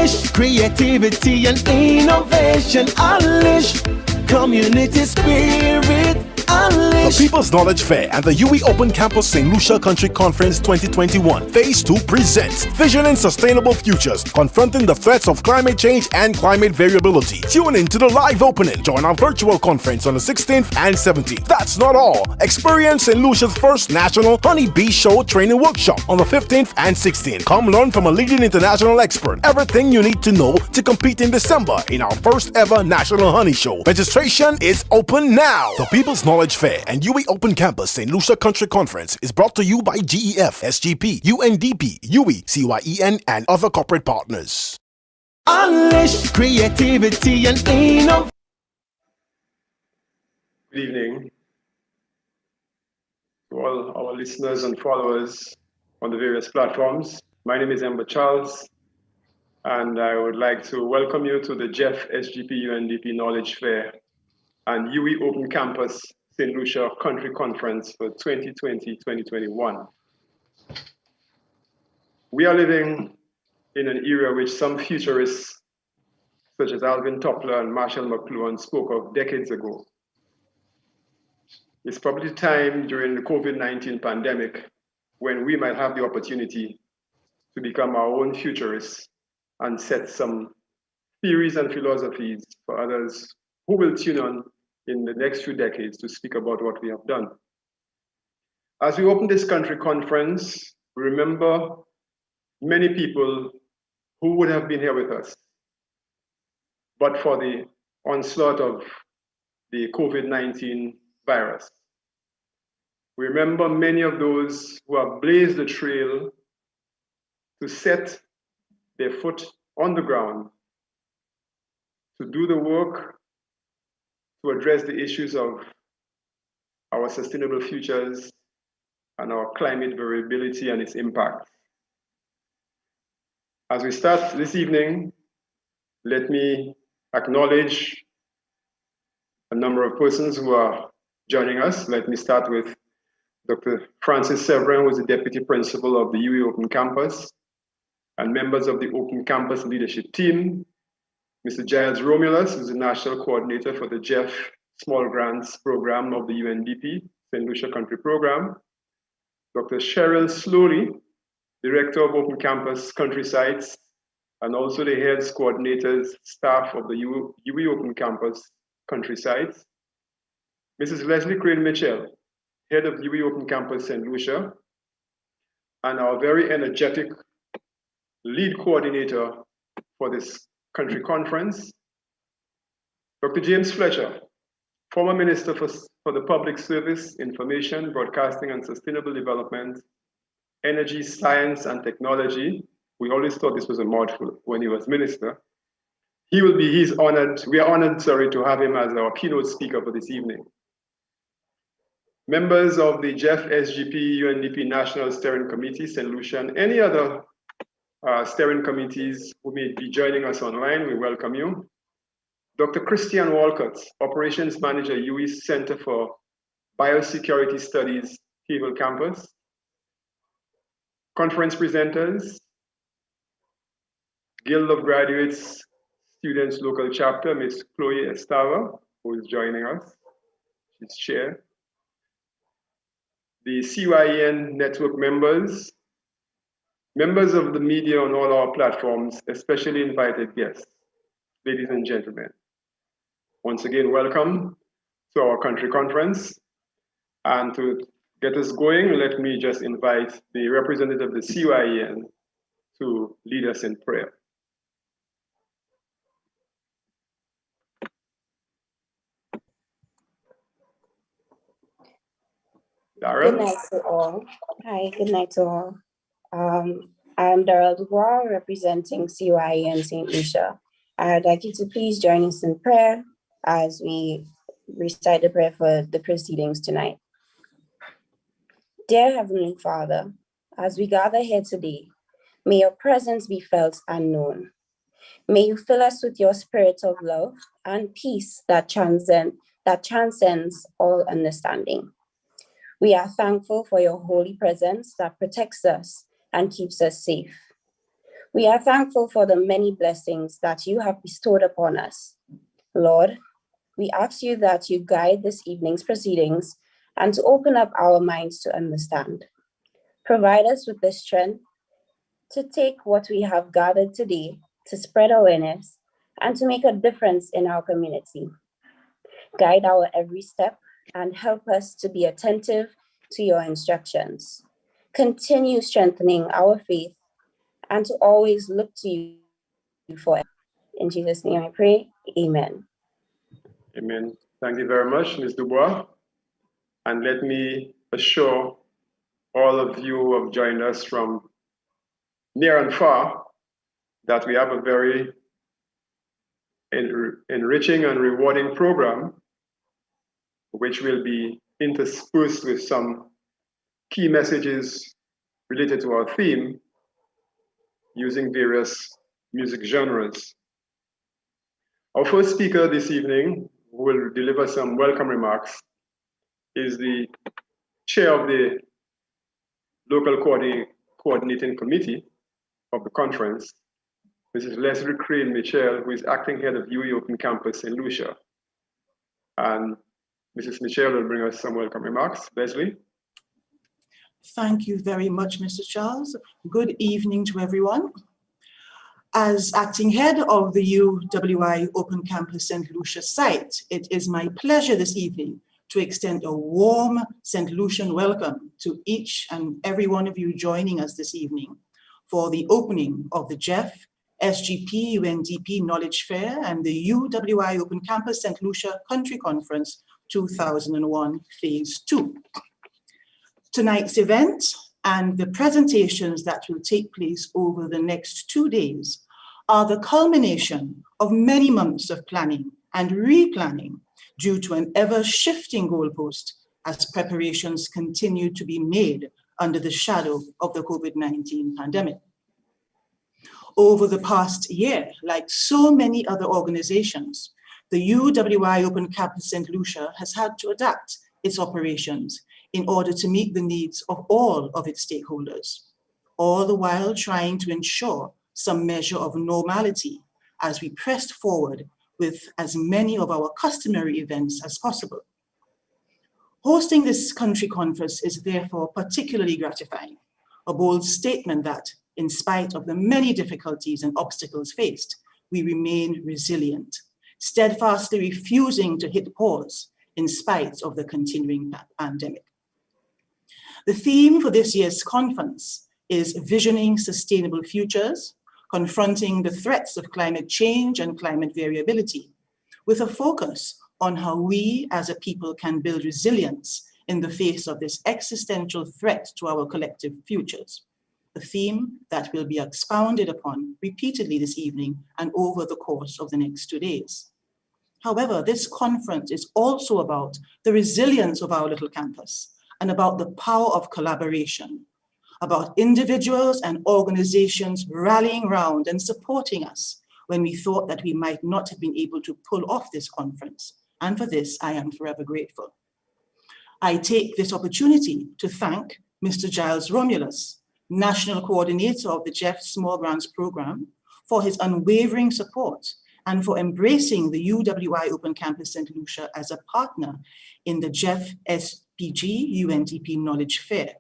Unleash creativity and innovation. Unleash community spirit. Unleash. The People's Knowledge Fair and the UWI Open Campus St. Lucia Country Conference 2021 Phase 2 presents Vision and Sustainable Futures, confronting the threats of climate change and climate variability. Tune in to the live opening. Join our virtual conference on the 16th and 17th. That's not all. Experience St. Lucia's first national Honey Bee Show training workshop on the 15th and 16th. Come learn from a leading international expert everything you need to know to compete in December in our first ever National Honey Show. Registration is open now. The People's Knowledge Fair and UWI Open Campus St. Lucia Country Conference is brought to you by GEF SGP UNDP, UWI, CYEN, and other corporate partners. Unleash creativity and innovation. Good evening to all our listeners and followers on the various platforms. My name is Ember Charles, and I would like to welcome you to the GEF SGP UNDP Knowledge Fair and UWI Open Campus St. Lucia Country Conference for 2020-2021. We are living in an era which some futurists, such as Alvin Toffler and Marshall McLuhan, spoke of decades ago. It's probably time during the COVID-19 pandemic when we might have the opportunity to become our own futurists and set some theories and philosophies for others who will tune on in the next few decades to speak about what we have done. As we open this country conference, we remember many people who would have been here with us, but for the onslaught of the COVID-19 virus. We remember many of those who have blazed the trail to set their foot on the ground, to do the work to address the issues of our sustainable futures and our climate variability and its impact. As we start this evening, let me acknowledge a number of persons who are joining us. Let me start with Dr. Francis Severin, who is the Deputy Principal of the UWI Open Campus, and members of the Open Campus leadership team. Mr. Giles Romulus, who is the National Coordinator for the GEF Small Grants Program of the UNDP, St. Lucia Country Program. Dr. Cheryl Slowly, Director of Open Campus Country Sites, and also the heads, coordinators, staff of the UWI Open Campus Country Sites. Mrs. Leslie Crane Mitchell, Head of UWI Open Campus St. Lucia, and our very energetic lead coordinator for this country conference, Dr. James Fletcher, former Minister for the Public Service, Information, Broadcasting and Sustainable Development, Energy, Science and Technology. We always thought this was a mouthful when he was Minister. We are honored, to have him as our keynote speaker for this evening. Members of the GEF SGP UNDP National Steering Committee, St. Lucia, and any other steering committees who may be joining us online, we welcome you. Dr. Christian Walcott, Operations Manager, UWI Center for Biosecurity Studies, Havel Campus. Conference presenters, Guild of Graduates Students Local Chapter, Ms. Chloe Estava, who is joining us. She's chair. The CYEN network members, members of the media on all our platforms, especially invited guests, ladies and gentlemen. Once again, welcome to our country conference. And to get us going, let me just invite the representative of the CYEN to lead us in prayer. Darrell? Good night to all. Hi, good night to all. I'm Darrell Dubois, representing CYEN St. Lucia. I'd like you to please join us in prayer as we recite the prayer for the proceedings tonight. Dear Heavenly Father, as we gather here today, may your presence be felt and known. May you fill us with your spirit of love and peace that transcends all understanding. We are thankful for your holy presence that protects us and keeps us safe. We are thankful for the many blessings that you have bestowed upon us. Lord, we ask you that you guide this evening's proceedings and to open up our minds to understand. Provide us with the strength to take what we have gathered today to spread awareness and to make a difference in our community. Guide our every step and help us to be attentive to your instructions. Continue strengthening our faith and to always look to you for it. In Jesus' name I pray, amen. Amen. Thank you very much, Ms. Dubois. And let me assure all of you who have joined us from near and far that we have a very enriching and rewarding program, which will be interspersed with some key messages related to our theme using various music genres. Our first speaker this evening, who will deliver some welcome remarks, is the chair of the local coordinating committee of the conference, Mrs. Leslie Crane Mitchell, who is acting head of UWI Open Campus in Lucia. And Mrs. Mitchell will bring us some welcome remarks. Leslie? Thank you very much, Mr. Charles. Good evening to everyone. As acting head of the UWI Open Campus St. Lucia site, it is my pleasure this evening to extend a warm St. Lucian welcome to each and every one of you joining us this evening for the opening of the GEF SGP UNDP Knowledge Fair and the UWI Open Campus St. Lucia Country Conference 2001 Phase 2. Tonight's event and the presentations that will take place over the next 2 days are the culmination of many months of planning and replanning due to an ever-shifting goalpost as preparations continue to be made under the shadow of the COVID-19 pandemic. Over the past year, like so many other organizations, the UWI Open Campus St. Lucia has had to adapt its operations in order to meet the needs of all of its stakeholders, all the while trying to ensure some measure of normality as we pressed forward with as many of our customary events as possible. Hosting this country conference is therefore particularly gratifying, a bold statement that, in spite of the many difficulties and obstacles faced, we remain resilient, steadfastly refusing to hit pause in spite of the continuing pandemic. The theme for this year's conference is Visioning Sustainable Futures, Confronting the Threats of Climate Change and Climate Variability, with a focus on how we as a people can build resilience in the face of this existential threat to our collective futures, a theme that will be expounded upon repeatedly this evening and over the course of the next 2 days. However, this conference is also about the resilience of our little campus and about the power of collaboration, about individuals and organizations rallying around and supporting us when we thought that we might not have been able to pull off this conference. And for this, I am forever grateful. I take this opportunity to thank Mr. Giles Romulus, National Coordinator of the GEF Small Grants Program, for his unwavering support and for embracing the UWI Open Campus St. Lucia as a partner in the GEF SGP UNDP Knowledge Fair.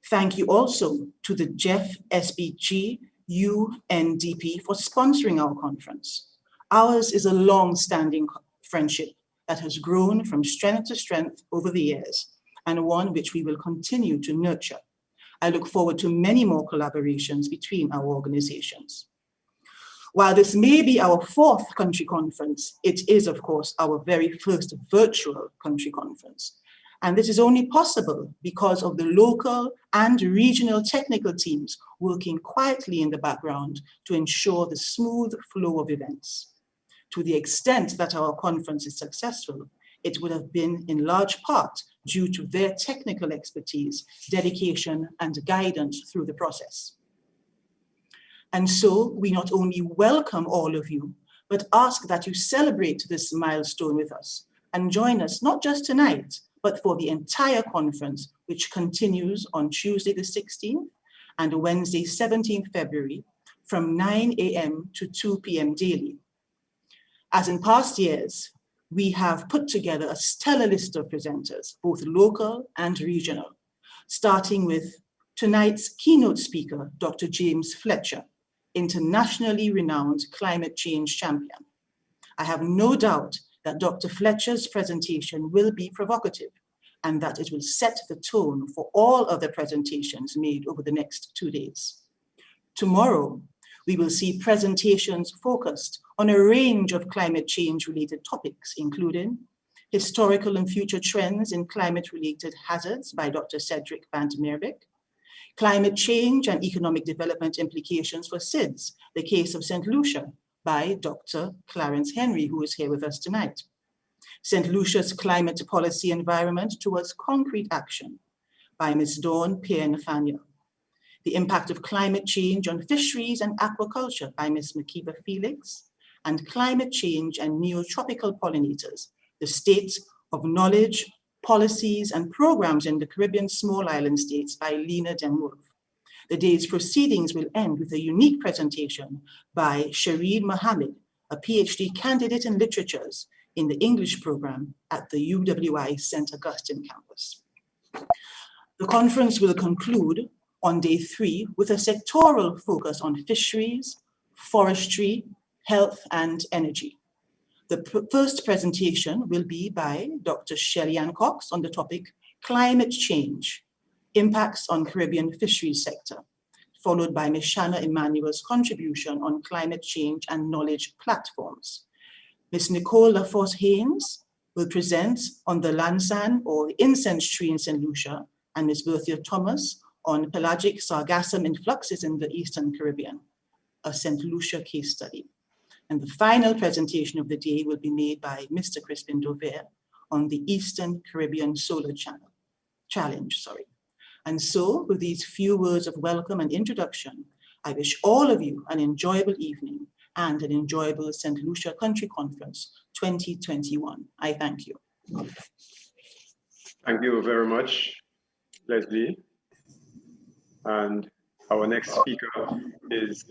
Thank you also to the GEF SGP UNDP for sponsoring our conference. Ours is a long-standing friendship that has grown from strength to strength over the years, and one which we will continue to nurture. I look forward to many more collaborations between our organizations. While this may be our 4th country conference, it is, of course, our very first virtual country conference. And this is only possible because of the local and regional technical teams working quietly in the background to ensure the smooth flow of events. To the extent that our conference is successful, it would have been in large part due to their technical expertise, dedication, and guidance through the process. And so we not only welcome all of you, but ask that you celebrate this milestone with us and join us not just tonight, but for the entire conference, which continues on Tuesday the 16th and Wednesday, 17th February, from 9 a.m. to 2 p.m. daily. As in past years, we have put together a stellar list of presenters, both local and regional, starting with tonight's keynote speaker, Dr. James Fletcher, internationally renowned climate change champion. I have no doubt that Dr. Fletcher's presentation will be provocative and that it will set the tone for all other presentations made over the next 2 days. Tomorrow, we will see presentations focused on a range of climate change-related topics, including historical and future trends in climate-related hazards by Dr. Cedric Van Meerbeek, climate change and economic development implications for SIDS, the case of St. Lucia, by Dr. Clarence Henry, who is here with us tonight. St. Lucia's climate policy environment towards concrete action by Ms. Dawn Pierre-Nathaniel. The impact of climate change on fisheries and aquaculture by Ms. Makiba Felix, and climate change and neotropical pollinators, the state of knowledge, policies, and programs in the Caribbean small island states by Lena Demwolf. The day's proceedings will end with a unique presentation by Shareed Mohammed, a PhD candidate in literatures in the English program at the UWI St. Augustine campus. The conference will conclude on day 3 with a sectoral focus on fisheries, forestry, health, and energy. The first presentation will be by Dr. Shelley-Ann Cox on the topic Climate Change, Impacts on Caribbean Fisheries Sector, followed by Ms. Shanna Emmanuel's contribution on climate change and knowledge platforms. Ms. Nicole LaForce Haynes will present on the Lansan or incense tree in St. Lucia, and Ms. Berthia Thomas on pelagic sargassum influxes in the Eastern Caribbean, a St. Lucia case study. And the final presentation of the day will be made by Mr. Crispin Dover on the Eastern Caribbean Solar Challenge. And so, with these few words of welcome and introduction, I wish all of you an enjoyable evening and an enjoyable St. Lucia Country Conference 2021. I thank you. Thank you very much, Leslie. And our next speaker is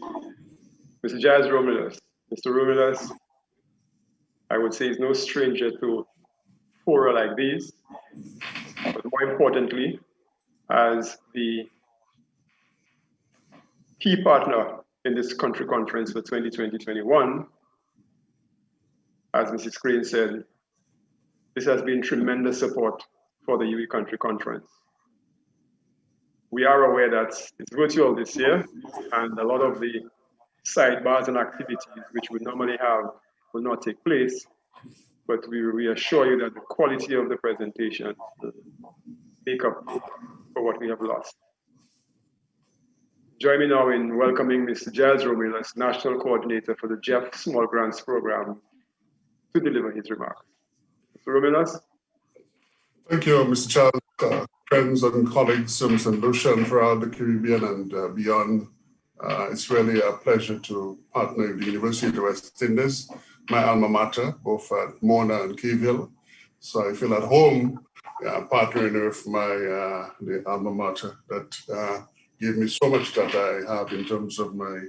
Mr. Giles Romulus. Mr. Romulus, I would say, is no stranger to fora like these, but more importantly, as the key partner in this country conference for 2020-21, as Mrs. Crane said, this has been tremendous support for the UWI Country Conference. We are aware that it's virtual this year, and a lot of the sidebars and activities which we normally have will not take place, but we reassure you that the quality of the presentation will make up for what we have lost. Join me now in welcoming Mr. Giles Romulus, National Coordinator for the GEF Small Grants Program, to deliver his remarks. Mr. Romulus. Thank you, Mr. Charles, friends and colleagues from St. Lucia and throughout the Caribbean and beyond. It's really a pleasure to partner with the University of the West Indies, my alma mater, both at Mona and Keyville. So I feel at home partnering with the alma mater that gave me so much that I have in terms of my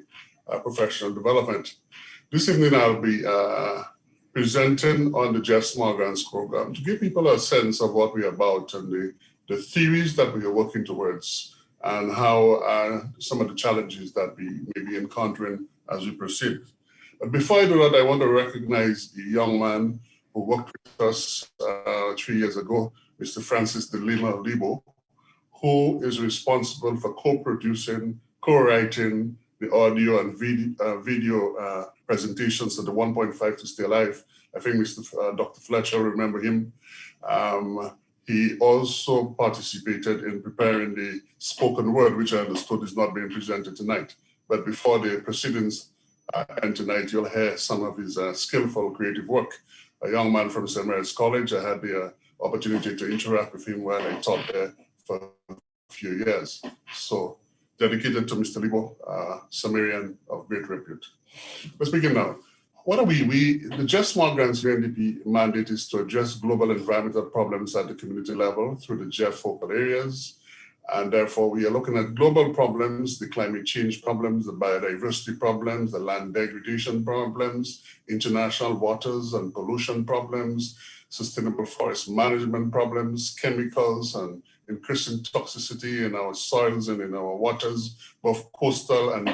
professional development. This evening I'll be presenting on the GEF Small Grants Program to give people a sense of what we're about and the theories that we are working towards, and how some of the challenges that we may be encountering as we proceed. But before I do that, I want to recognize the young man who worked with us 3 years ago, Mr. Francis de Lima Libo, who is responsible for co-producing, co-writing the audio and video presentations of the 1.5 to Stay Alive. I think Dr. Fletcher, remember him. He also participated in preparing the spoken word, which I understood is not being presented tonight. But before the proceedings end tonight, you'll hear some of his skillful creative work. A young man from St. Mary's College, I had the opportunity to interact with him while I taught there for a few years. So dedicated to Mr. Libo, Samarian of great repute. Let's begin now. What are we? The GEF Small Grants UNDP mandate is to address global environmental problems at the community level through the GEF focal areas. And therefore, we are looking at global problems, the climate change problems, the biodiversity problems, the land degradation problems, international waters and pollution problems, sustainable forest management problems, chemicals and increasing toxicity in our soils and in our waters, both coastal and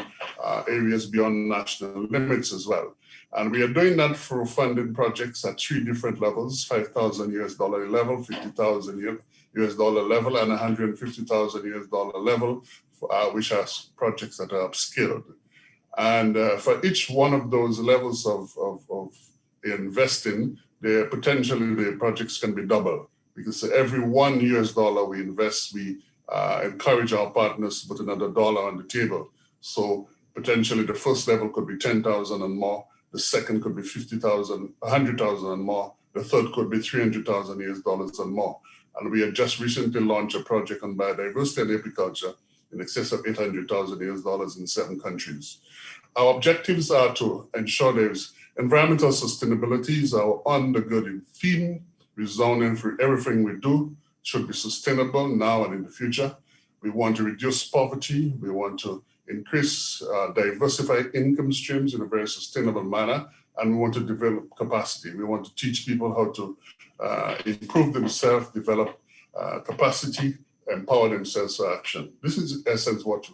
areas beyond national limits as well. And we are doing that through funding projects at 3 different levels: $5,000 level, $50,000 level, and $150,000 level, which are projects that are upskilled. And for each one of those levels of investing, potentially the projects can be double, because every $1 we invest, we encourage our partners to put another dollar on the table. So potentially the first level could be 10,000 and more, the second could be 50,000, 100,000 and more, the third could be $300,000 and more. And we have just recently launched a project on biodiversity and apiculture in excess of $800,000 in 7 countries. Our objectives are to ensure there is environmental sustainability is our undergirding theme, resounding through everything we do. Should be sustainable now and in the future. We want to reduce poverty. We want to increase, diversify income streams in a very sustainable manner, and we want to develop capacity. We want to teach people how to improve themselves, develop capacity, empower themselves for action. This is in essence what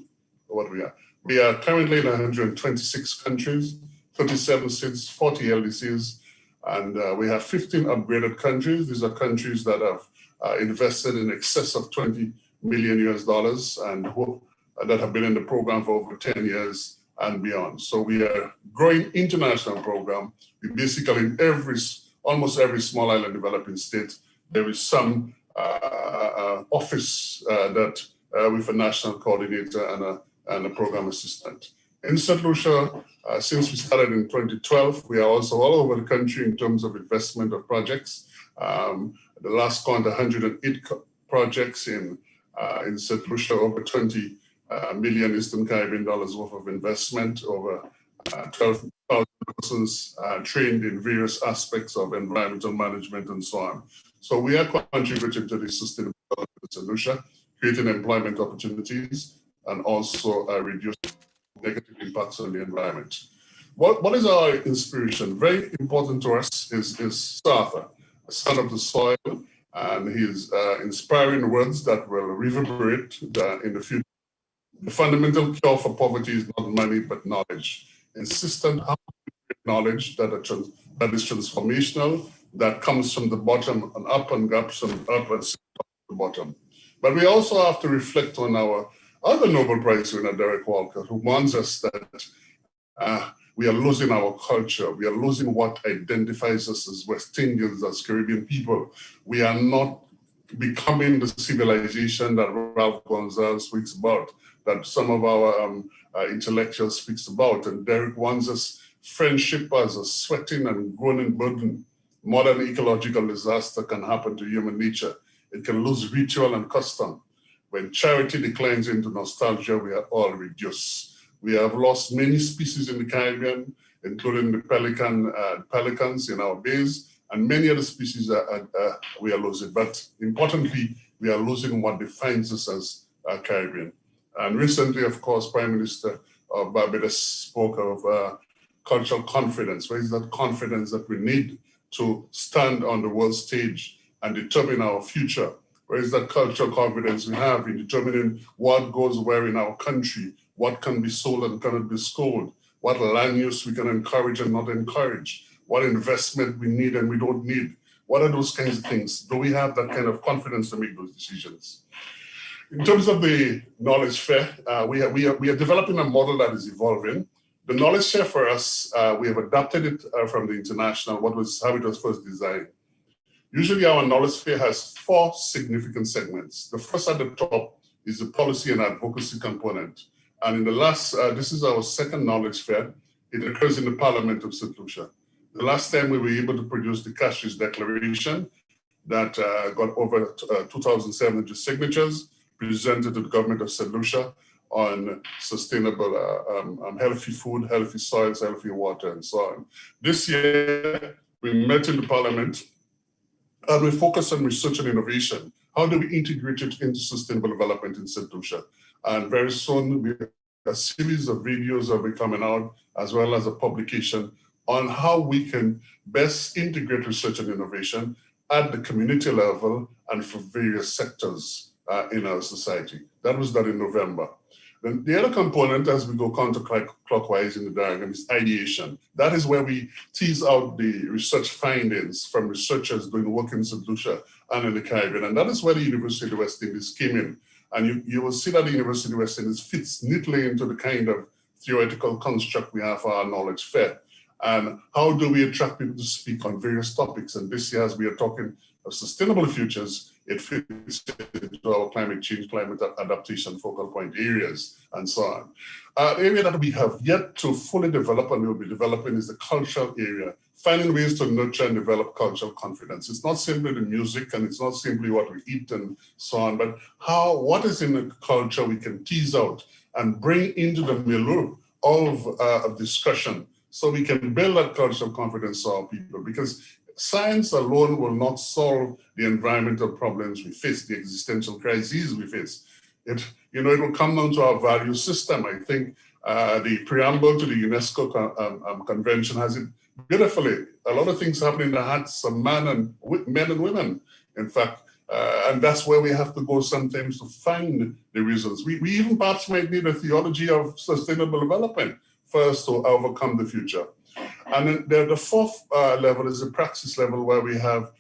we are. We are currently in 126 countries, 37 states, 40 LDCs, and we have 15 upgraded countries. These are countries that have invested in excess of $20 million and that have been in the program for over 10 years and beyond. So we are growing international program. We basically in almost every small island developing state, there is some office that with a national coordinator and a program assistant. In St. Lucia, since we started in 2012, we are also all over the country in terms of investment of projects. The last count, 108 projects in St. Lucia, over 20 million Eastern Caribbean dollars worth of investment, over 12,000 persons trained in various aspects of environmental management and so on. So we are contributing to the sustainable development of St. Lucia, creating employment opportunities and also reducing negative impacts on the environment. What is our inspiration? Very important to us is Arthur, a son of the soil, and his inspiring words that will reverberate in the future. The fundamental cure for poverty is not money, but knowledge. Insistent knowledge that is transformational, that comes from the bottom and up and up and the bottom. But we also have to reflect on our other Nobel Prize winner, Derek Walker, who warns us that we are losing our culture. We are losing what identifies us as West Indians, as Caribbean people. We are not becoming the civilization that Ralph Gonzalez speaks about, that some of our intellectuals speaks about. And Derek warns us, friendship as a sweating and groaning burden. Modern ecological disaster can happen to human nature. It can lose ritual and custom. When charity declines into nostalgia, we are all reduced. We have lost many species in the Caribbean, including the pelicans in our bays, and many other species we are losing. But importantly, we are losing what defines us as Caribbean. And recently, of course, Prime Minister of Barbados spoke of cultural confidence. Where is that confidence that we need to stand on the world stage and determine our future? Where is that cultural confidence we have in determining what goes where in our country, what can be sold and cannot be sold, what land use we can encourage and not encourage, what investment we need and we don't need? What are those kinds of things? Do we have that kind of confidence to make those decisions? In terms of the knowledge fair, we are developing a model that is evolving. The knowledge fair for us, we have adapted it from the international, how it was first designed. Usually our knowledge fair has 4 significant segments. The first at the top is the policy and advocacy component. And in the last, this is our second knowledge fair. It occurs in the Parliament of St. Lucia. The last time we were able to produce the Cash's Declaration that got over 2,700 signatures, presented to the government of St. Lucia on sustainable, healthy food, healthy soils, healthy water, and so on. This year, we met in the Parliament and we focused on research and innovation. how do we integrate it into sustainable development in St. Lucia? And very soon, a series of videos will be coming out, as well as a publication on how we can best integrate research and innovation at the community level and for various sectors in our society. That was done in November. Then the other component, as we go counterclockwise in the diagram, is ideation. That is where we tease out the research findings from researchers doing work in St. Lucia and in the Caribbean. And that is where the University of the West Indies came in. And you will see that the University of the West Indies fits neatly into the kind of theoretical construct we have for our knowledge fair. And how do we attract people to speak on various topics? And this year, as we are talking of sustainable futures, it fits into our climate change, climate adaptation, focal point areas, and so on. The area that we have yet to fully develop and we'll be developing is the cultural area, finding ways to nurture and develop cultural confidence. It's not simply the music and it's not simply what we eat and so on, but what is in the culture we can tease out and bring into the milieu of discussion so we can build that cultural confidence for our people, because science alone will not solve the environmental problems we face, the existential crises we face. It will come down to our value system. I think the preamble to the UNESCO convention has it beautifully. A lot of things happen in the hearts of men and women, in fact, and that's where we have to go sometimes to find the reasons. We even perhaps might need a theology of sustainable development first to overcome the future. And then the fourth level is the praxis level, where we have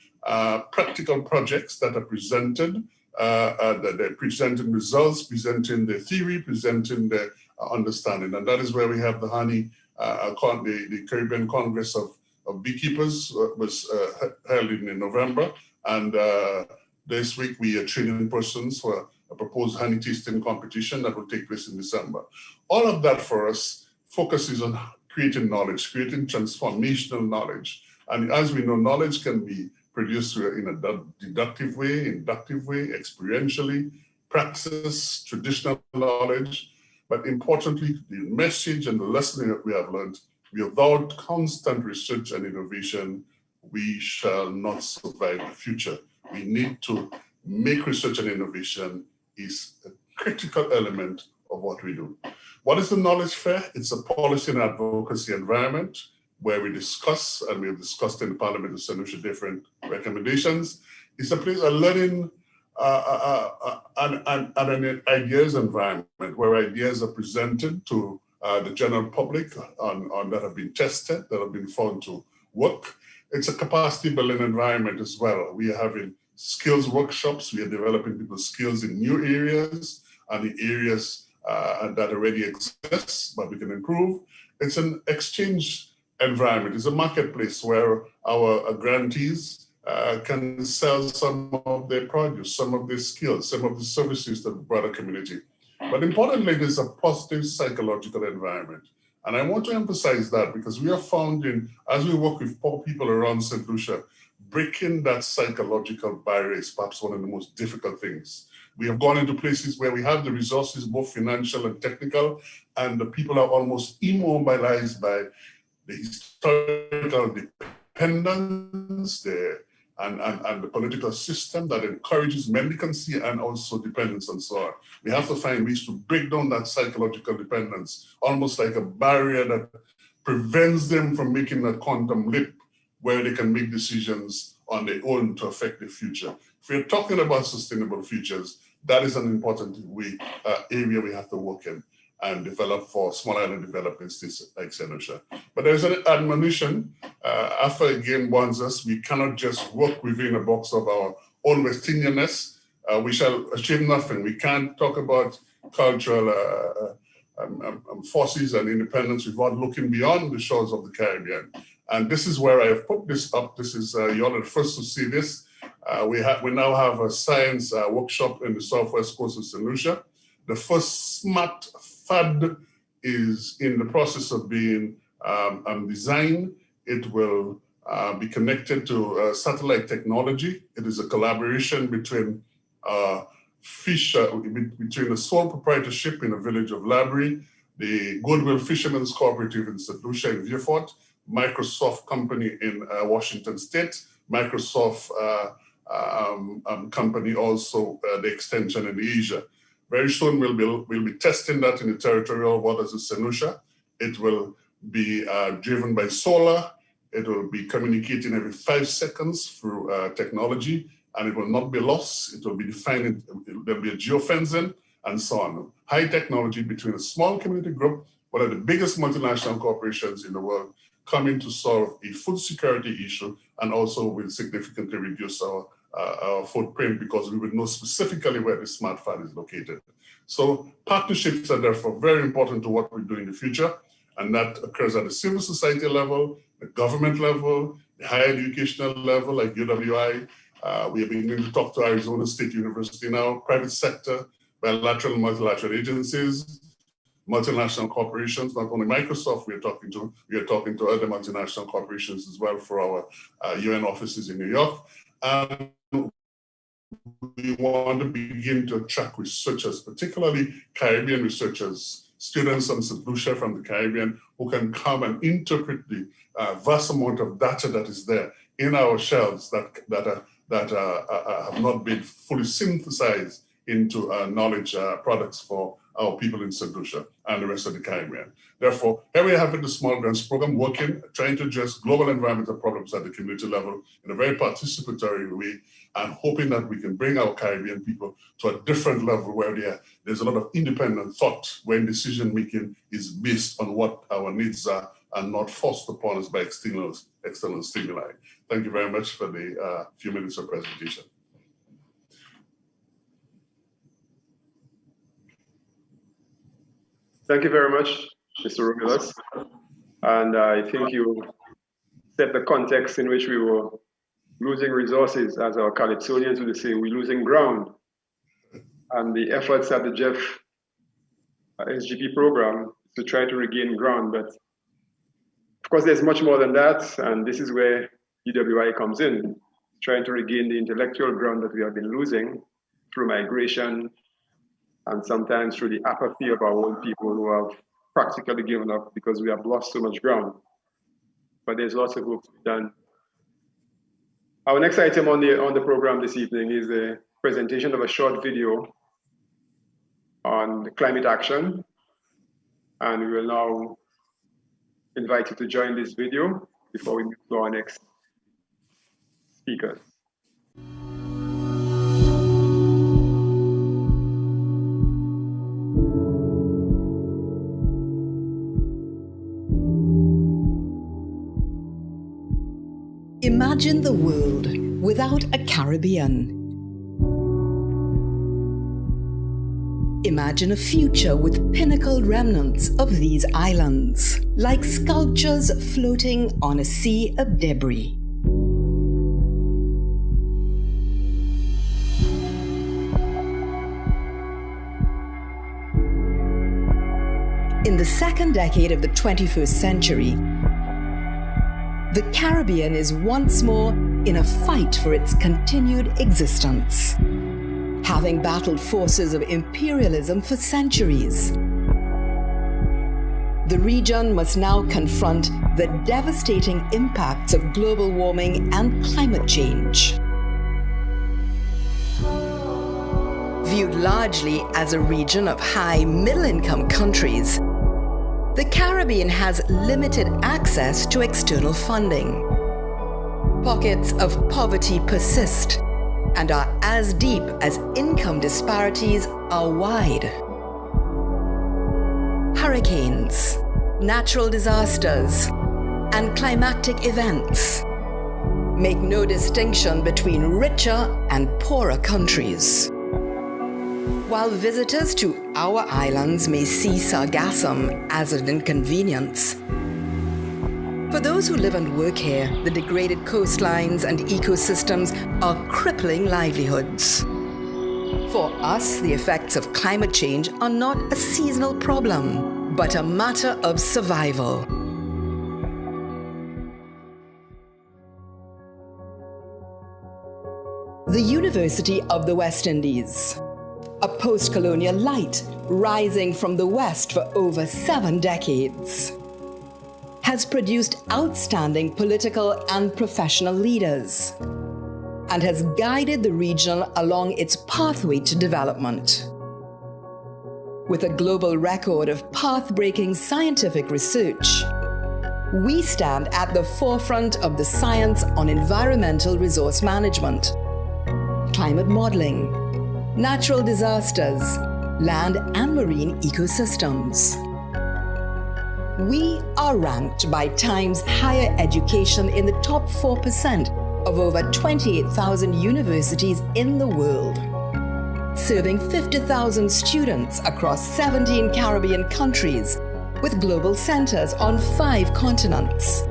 practical projects that are presented, that they're presenting results, presenting the theory, presenting the understanding. And that is where we have the the Caribbean Congress of Beekeepers was held in November. And this week we are training persons for a proposed honey tasting competition that will take place in December. All of that for us focuses on creating knowledge, creating transformational knowledge. And as we know, knowledge can be produced in a deductive way, inductive way, experientially, praxis, traditional knowledge. But importantly, the message and the lesson that we have learned, without constant research and innovation, we shall not survive the future. We need to make research and innovation is a critical element of what we do. What is the knowledge fair? It's a policy and advocacy environment where we discuss, and we have discussed in the Parliament of St. Lucia different recommendations. It's a place of learning and an ideas environment where ideas are presented to the general public on that have been tested, that have been found to work. It's a capacity building environment as well. We are having skills workshops. We are developing people's skills in new areas and the areas that already exist, but we can improve. It's an exchange environment. It's a marketplace where our grantees can sell some of their produce, some of their skills, some of the services to the broader community. But importantly, it is a positive psychological environment. And I want to emphasize that because we are found as we work with poor people around St. Lucia, breaking that psychological barrier is perhaps one of the most difficult things. We have gone into places where we have the resources, both financial and technical, and the people are almost immobilized by the historical dependence and the political system that encourages mendicancy and also dependence and so on. We have to find ways to break down that psychological dependence, almost like a barrier that prevents them from making that quantum leap where they can make decisions on their own to affect the future. If we're talking about sustainable futures, that is an important area we have to work in and develop for small island developing states like St. Lucia. But there's an admonition, Alpha again warns us, we cannot just work within a box of our own West Indianness. We shall achieve nothing. We can't talk about cultural forces and independence without looking beyond the shores of the Caribbean. And this is where I have put this up. This is, you're the first to see this. We now have a science workshop in the southwest coast of St. Lucia. The first smart FAD is in the process of being designed. It will be connected to satellite technology. It is a collaboration between between the sole proprietorship in the village of Labrie, the Goodwill Fishermen's Cooperative in St. Lucia in Vieux Fort, Microsoft company in Washington State, Microsoft company also the extension in Asia. Very soon we'll be testing that in the territorial waters of St. Lucia. It will be driven by solar. It will be communicating every 5 seconds through technology, and it will not be lost. It will be defined, there'll be a geofencing and so on. High technology between a small community group, one of the biggest multinational corporations in the world, coming to solve a food security issue, and also will significantly reduce our footprint, because we would know specifically where the smart fan is located. So partnerships are therefore very important to what we do in the future, and that occurs at the civil society level, the government level, the higher educational level like UWI. We have been going to talk to Arizona State University now, private sector, bilateral and multilateral agencies, multinational corporations, not only Microsoft we are talking to other multinational corporations as well for our UN offices in New York. And we want to begin to attract researchers, particularly Caribbean researchers, students from St. Lucia from the Caribbean, who can come and interpret the vast amount of data that is there in our shelves that have not been fully synthesized into knowledge products for our people in St. Lucia and the rest of the Caribbean. Therefore, here we have the Small Grants Program working, trying to address global environmental problems at the community level in a very participatory way, and hoping that we can bring our Caribbean people to a different level where there's a lot of independent thought when decision-making is based on what our needs are and not forced upon us by external stimuli. Thank you very much for the few minutes of presentation. Thank you very much, Mr. Romulus. And I think you set the context in which we were losing resources, as our Calypsonians would say, we're losing ground. And the efforts at the GEF SGP program to try to regain ground. But of course, there's much more than that. And this is where UWI comes in, trying to regain the intellectual ground that we have been losing through migration, and sometimes through the apathy of our own people who have practically given up because we have lost so much ground. But there's lots of work to be done. Our next item on the program this evening is a presentation of a short video on climate action. And we will now invite you to join this video before we move to our next speakers. Imagine the world without a Caribbean. Imagine a future with pinnacled remnants of these islands, like sculptures floating on a sea of debris. In the second decade of the 21st century, the Caribbean is once more in a fight for its continued existence, having battled forces of imperialism for centuries. The region must now confront the devastating impacts of global warming and climate change. Viewed largely as a region of high middle-income countries, the Caribbean has limited access to external funding. Pockets of poverty persist and are as deep as income disparities are wide. Hurricanes, natural disasters, and climatic events make no distinction between richer and poorer countries. While visitors to our islands may see sargassum as an inconvenience, for those who live and work here, the degraded coastlines and ecosystems are crippling livelihoods. For us, the effects of climate change are not a seasonal problem, but a matter of survival. The University of the West Indies, a post-colonial light rising from the West for over 7 decades, has produced outstanding political and professional leaders, and has guided the region along its pathway to development. With a global record of path-breaking scientific research, we stand at the forefront of the science on environmental resource management, climate modeling, natural disasters, land and marine ecosystems. We are ranked by Times Higher Education in the top 4% of over 28,000 universities in the world, serving 50,000 students across 17 Caribbean countries with global centers on 5 continents.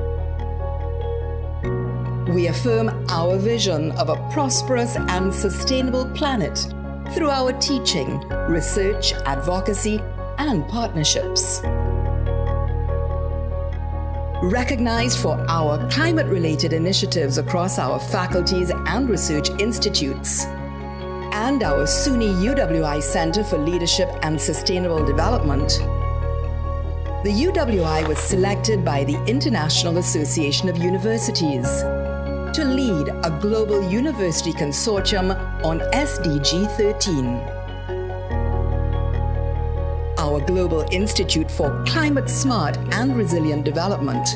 We affirm our vision of a prosperous and sustainable planet through our teaching, research, advocacy, and partnerships. Recognized for our climate-related initiatives across our faculties and research institutes, and our SUNY UWI Center for Leadership and Sustainable Development, the UWI was selected by the International Association of Universities to lead a global university consortium on SDG 13. Our Global Institute for Climate Smart and Resilient Development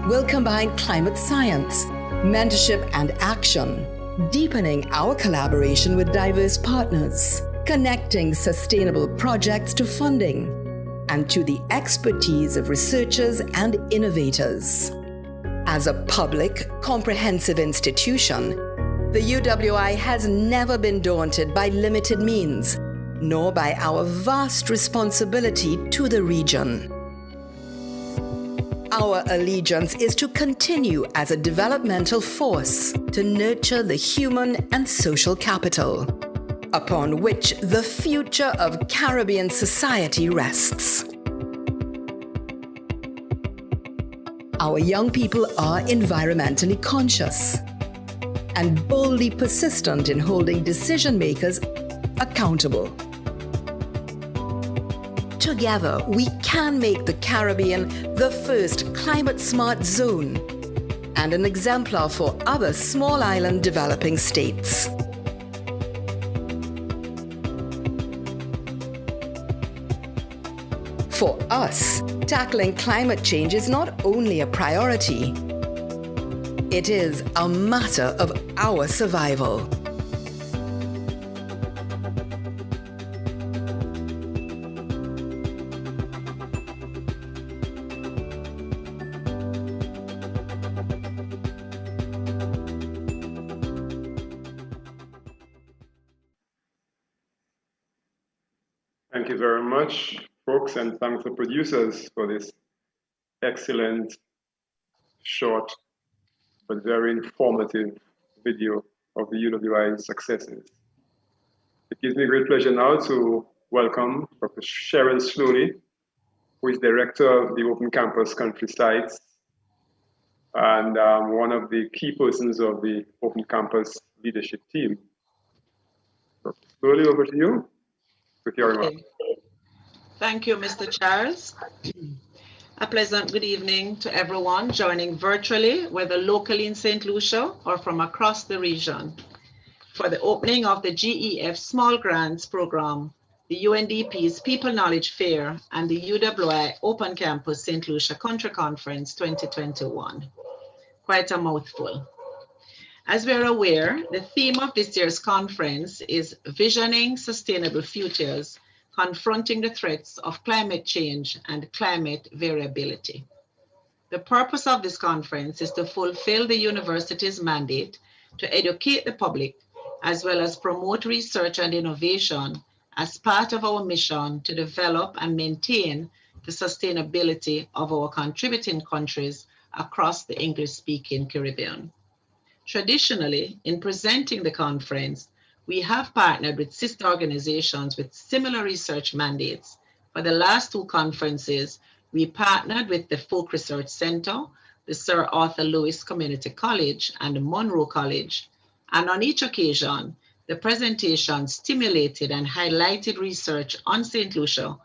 will combine climate science, mentorship and action, deepening our collaboration with diverse partners, connecting sustainable projects to funding, and to the expertise of researchers and innovators. As a public, comprehensive institution, the UWI has never been daunted by limited means, nor by our vast responsibility to the region. Our allegiance is to continue as a developmental force to nurture the human and social capital, upon which the future of Caribbean society rests. Our young people are environmentally conscious and boldly persistent in holding decision makers accountable. Together, we can make the Caribbean the first climate-smart zone and an exemplar for other small island developing states. For us, tackling climate change is not only a priority, it is a matter of our survival. Thank you very much, folks, and thanks the producers for this excellent, short, but very informative video of the UWI successes. It gives me great pleasure now to welcome Dr. Sharon Slooney, who is Director of the Open Campus Country Sites and one of the key persons of the Open Campus leadership team. Dr. Slooney, over to you with your remarks. Thank you, Mr. Charles. A pleasant good evening to everyone joining virtually, whether locally in St. Lucia or from across the region, for the opening of the GEF Small Grants Program, the UNDP's People Knowledge Fair, and the UWI Open Campus St. Lucia Country Conference 2021. Quite a mouthful. As we're aware, the theme of this year's conference is Visioning Sustainable Futures, Confronting the Threats of Climate Change and Climate Variability. The purpose of this conference is to fulfill the university's mandate to educate the public, as well as promote research and innovation as part of our mission to develop and maintain the sustainability of our contributing countries across the English-speaking Caribbean. Traditionally, in presenting the conference, we have partnered with sister organizations with similar research mandates. For the last 2 conferences, we partnered with the Folk Research Center, the Sir Arthur Lewis Community College, and Monroe College. And on each occasion, the presentation stimulated and highlighted research on St. Lucia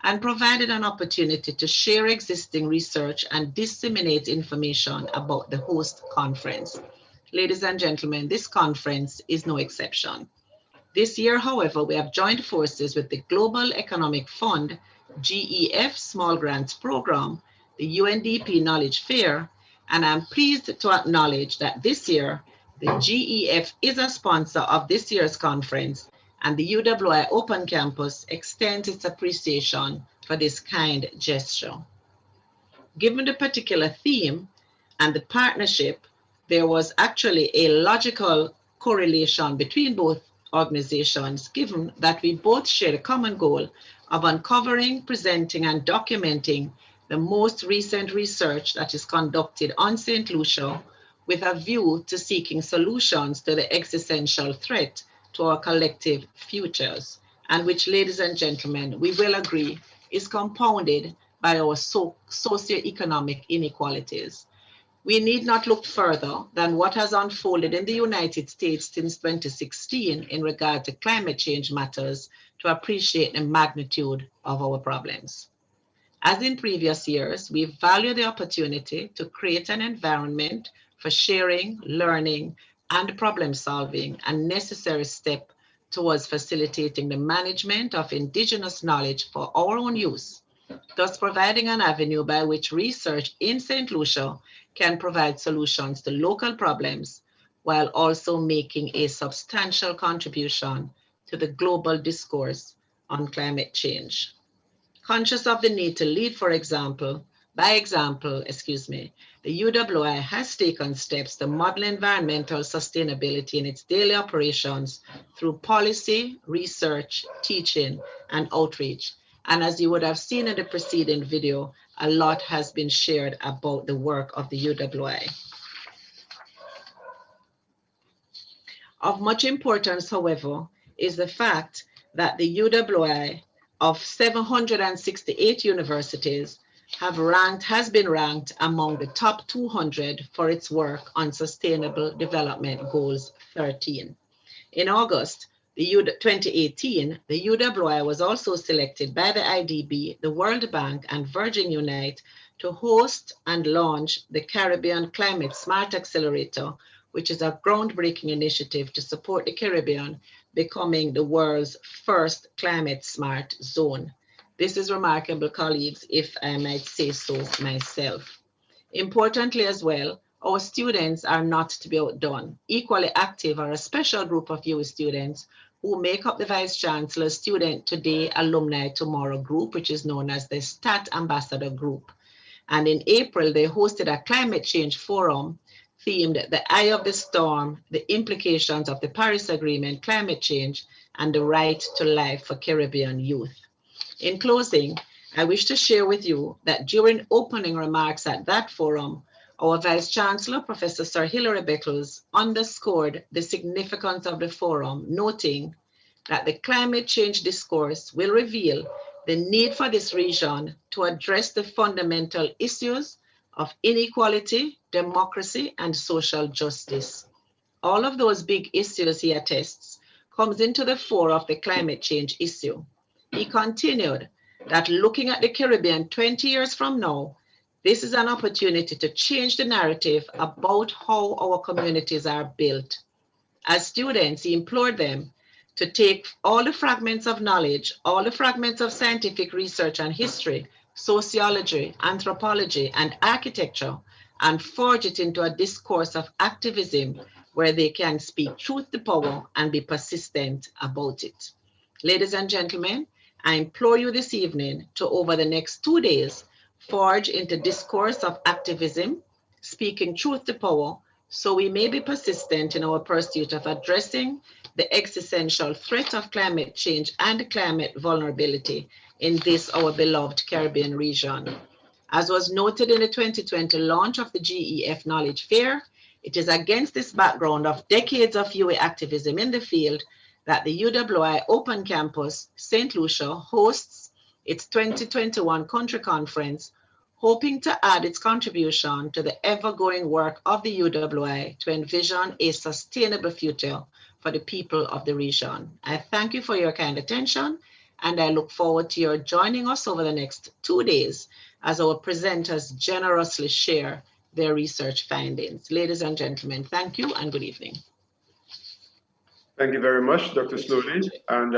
and provided an opportunity to share existing research and disseminate information about the host conference. Ladies and gentlemen, this conference is no exception. This year, however, we have joined forces with the Global Economic Fund, GEF Small Grants Program, the UNDP Knowledge Fair, and I'm pleased to acknowledge that this year, the GEF is a sponsor of this year's conference, and the UWI Open Campus extends its appreciation for this kind gesture. Given the particular theme and the partnership, there was actually a logical correlation between both organizations, given that we both share a common goal of uncovering, presenting, and documenting the most recent research that is conducted on St. Lucia with a view to seeking solutions to the existential threat to our collective futures, and which, ladies and gentlemen, we will agree is compounded by our socioeconomic inequalities. We need not look further than what has unfolded in the United States since 2016 in regard to climate change matters to appreciate the magnitude of our problems. As in previous years, we value the opportunity to create an environment for sharing, learning, and problem solving, a necessary step towards facilitating the management of indigenous knowledge for our own use, thus providing an avenue by which research in St. Lucia can provide solutions to local problems while also making a substantial contribution to the global discourse on climate change. Conscious of the need to lead, the UWI has taken steps to model environmental sustainability in its daily operations through policy, research, teaching, and outreach. And as you would have seen in the preceding video, a lot has been shared about the work of the UWI. Of much importance, however, is the fact that the UWI of 768 universities has been ranked among the top 200 for its work on Sustainable Development Goals 13. In August 2018, the UWI was also selected by the IDB, the World Bank, and Virgin Unite to host and launch the Caribbean Climate Smart Accelerator, which is a groundbreaking initiative to support the Caribbean becoming the world's first climate smart zone. This is remarkable, colleagues, if I might say so myself. Importantly as well, our students are not to be outdone. Equally active are a special group of UWI students who make up the Vice Chancellor Student Today, Alumni Tomorrow group, which is known as the STAT Ambassador Group. And in April, they hosted a climate change forum themed The Eye of the Storm, the implications of the Paris Agreement, climate change, and the right to life for Caribbean youth. In closing, I wish to share with you that during opening remarks at that forum, our Vice Chancellor, Professor Sir Hilary Beckles, underscored the significance of the forum, noting that the climate change discourse will reveal the need for this region to address the fundamental issues of inequality, democracy, and social justice. All of those big issues, he attests, comes into the fore of the climate change issue. He continued that looking at the Caribbean 20 years from now, this is an opportunity to change the narrative about how our communities are built. As students, he implored them to take all the fragments of knowledge, all the fragments of scientific research and history, sociology, anthropology, and architecture, and forge it into a discourse of activism where they can speak truth to power and be persistent about it. Ladies and gentlemen, I implore you this evening to, over the next 2 days, forge into discourse of activism, speaking truth to power, so we may be persistent in our pursuit of addressing the existential threat of climate change and climate vulnerability in this, our beloved Caribbean region. As was noted in the 2020 launch of the GEF Knowledge Fair, it is against this background of decades of UWI activism in the field that the UWI Open Campus St. Lucia hosts its 2021 country conference, hoping to add its contribution to the ever-growing work of the UWI to envision a sustainable future for the people of the region. I thank you for your kind attention, and I look forward to your joining us over the next 2 days as our presenters generously share their research findings. Ladies and gentlemen, thank you and good evening. Thank you very much, Dr. Slowly. And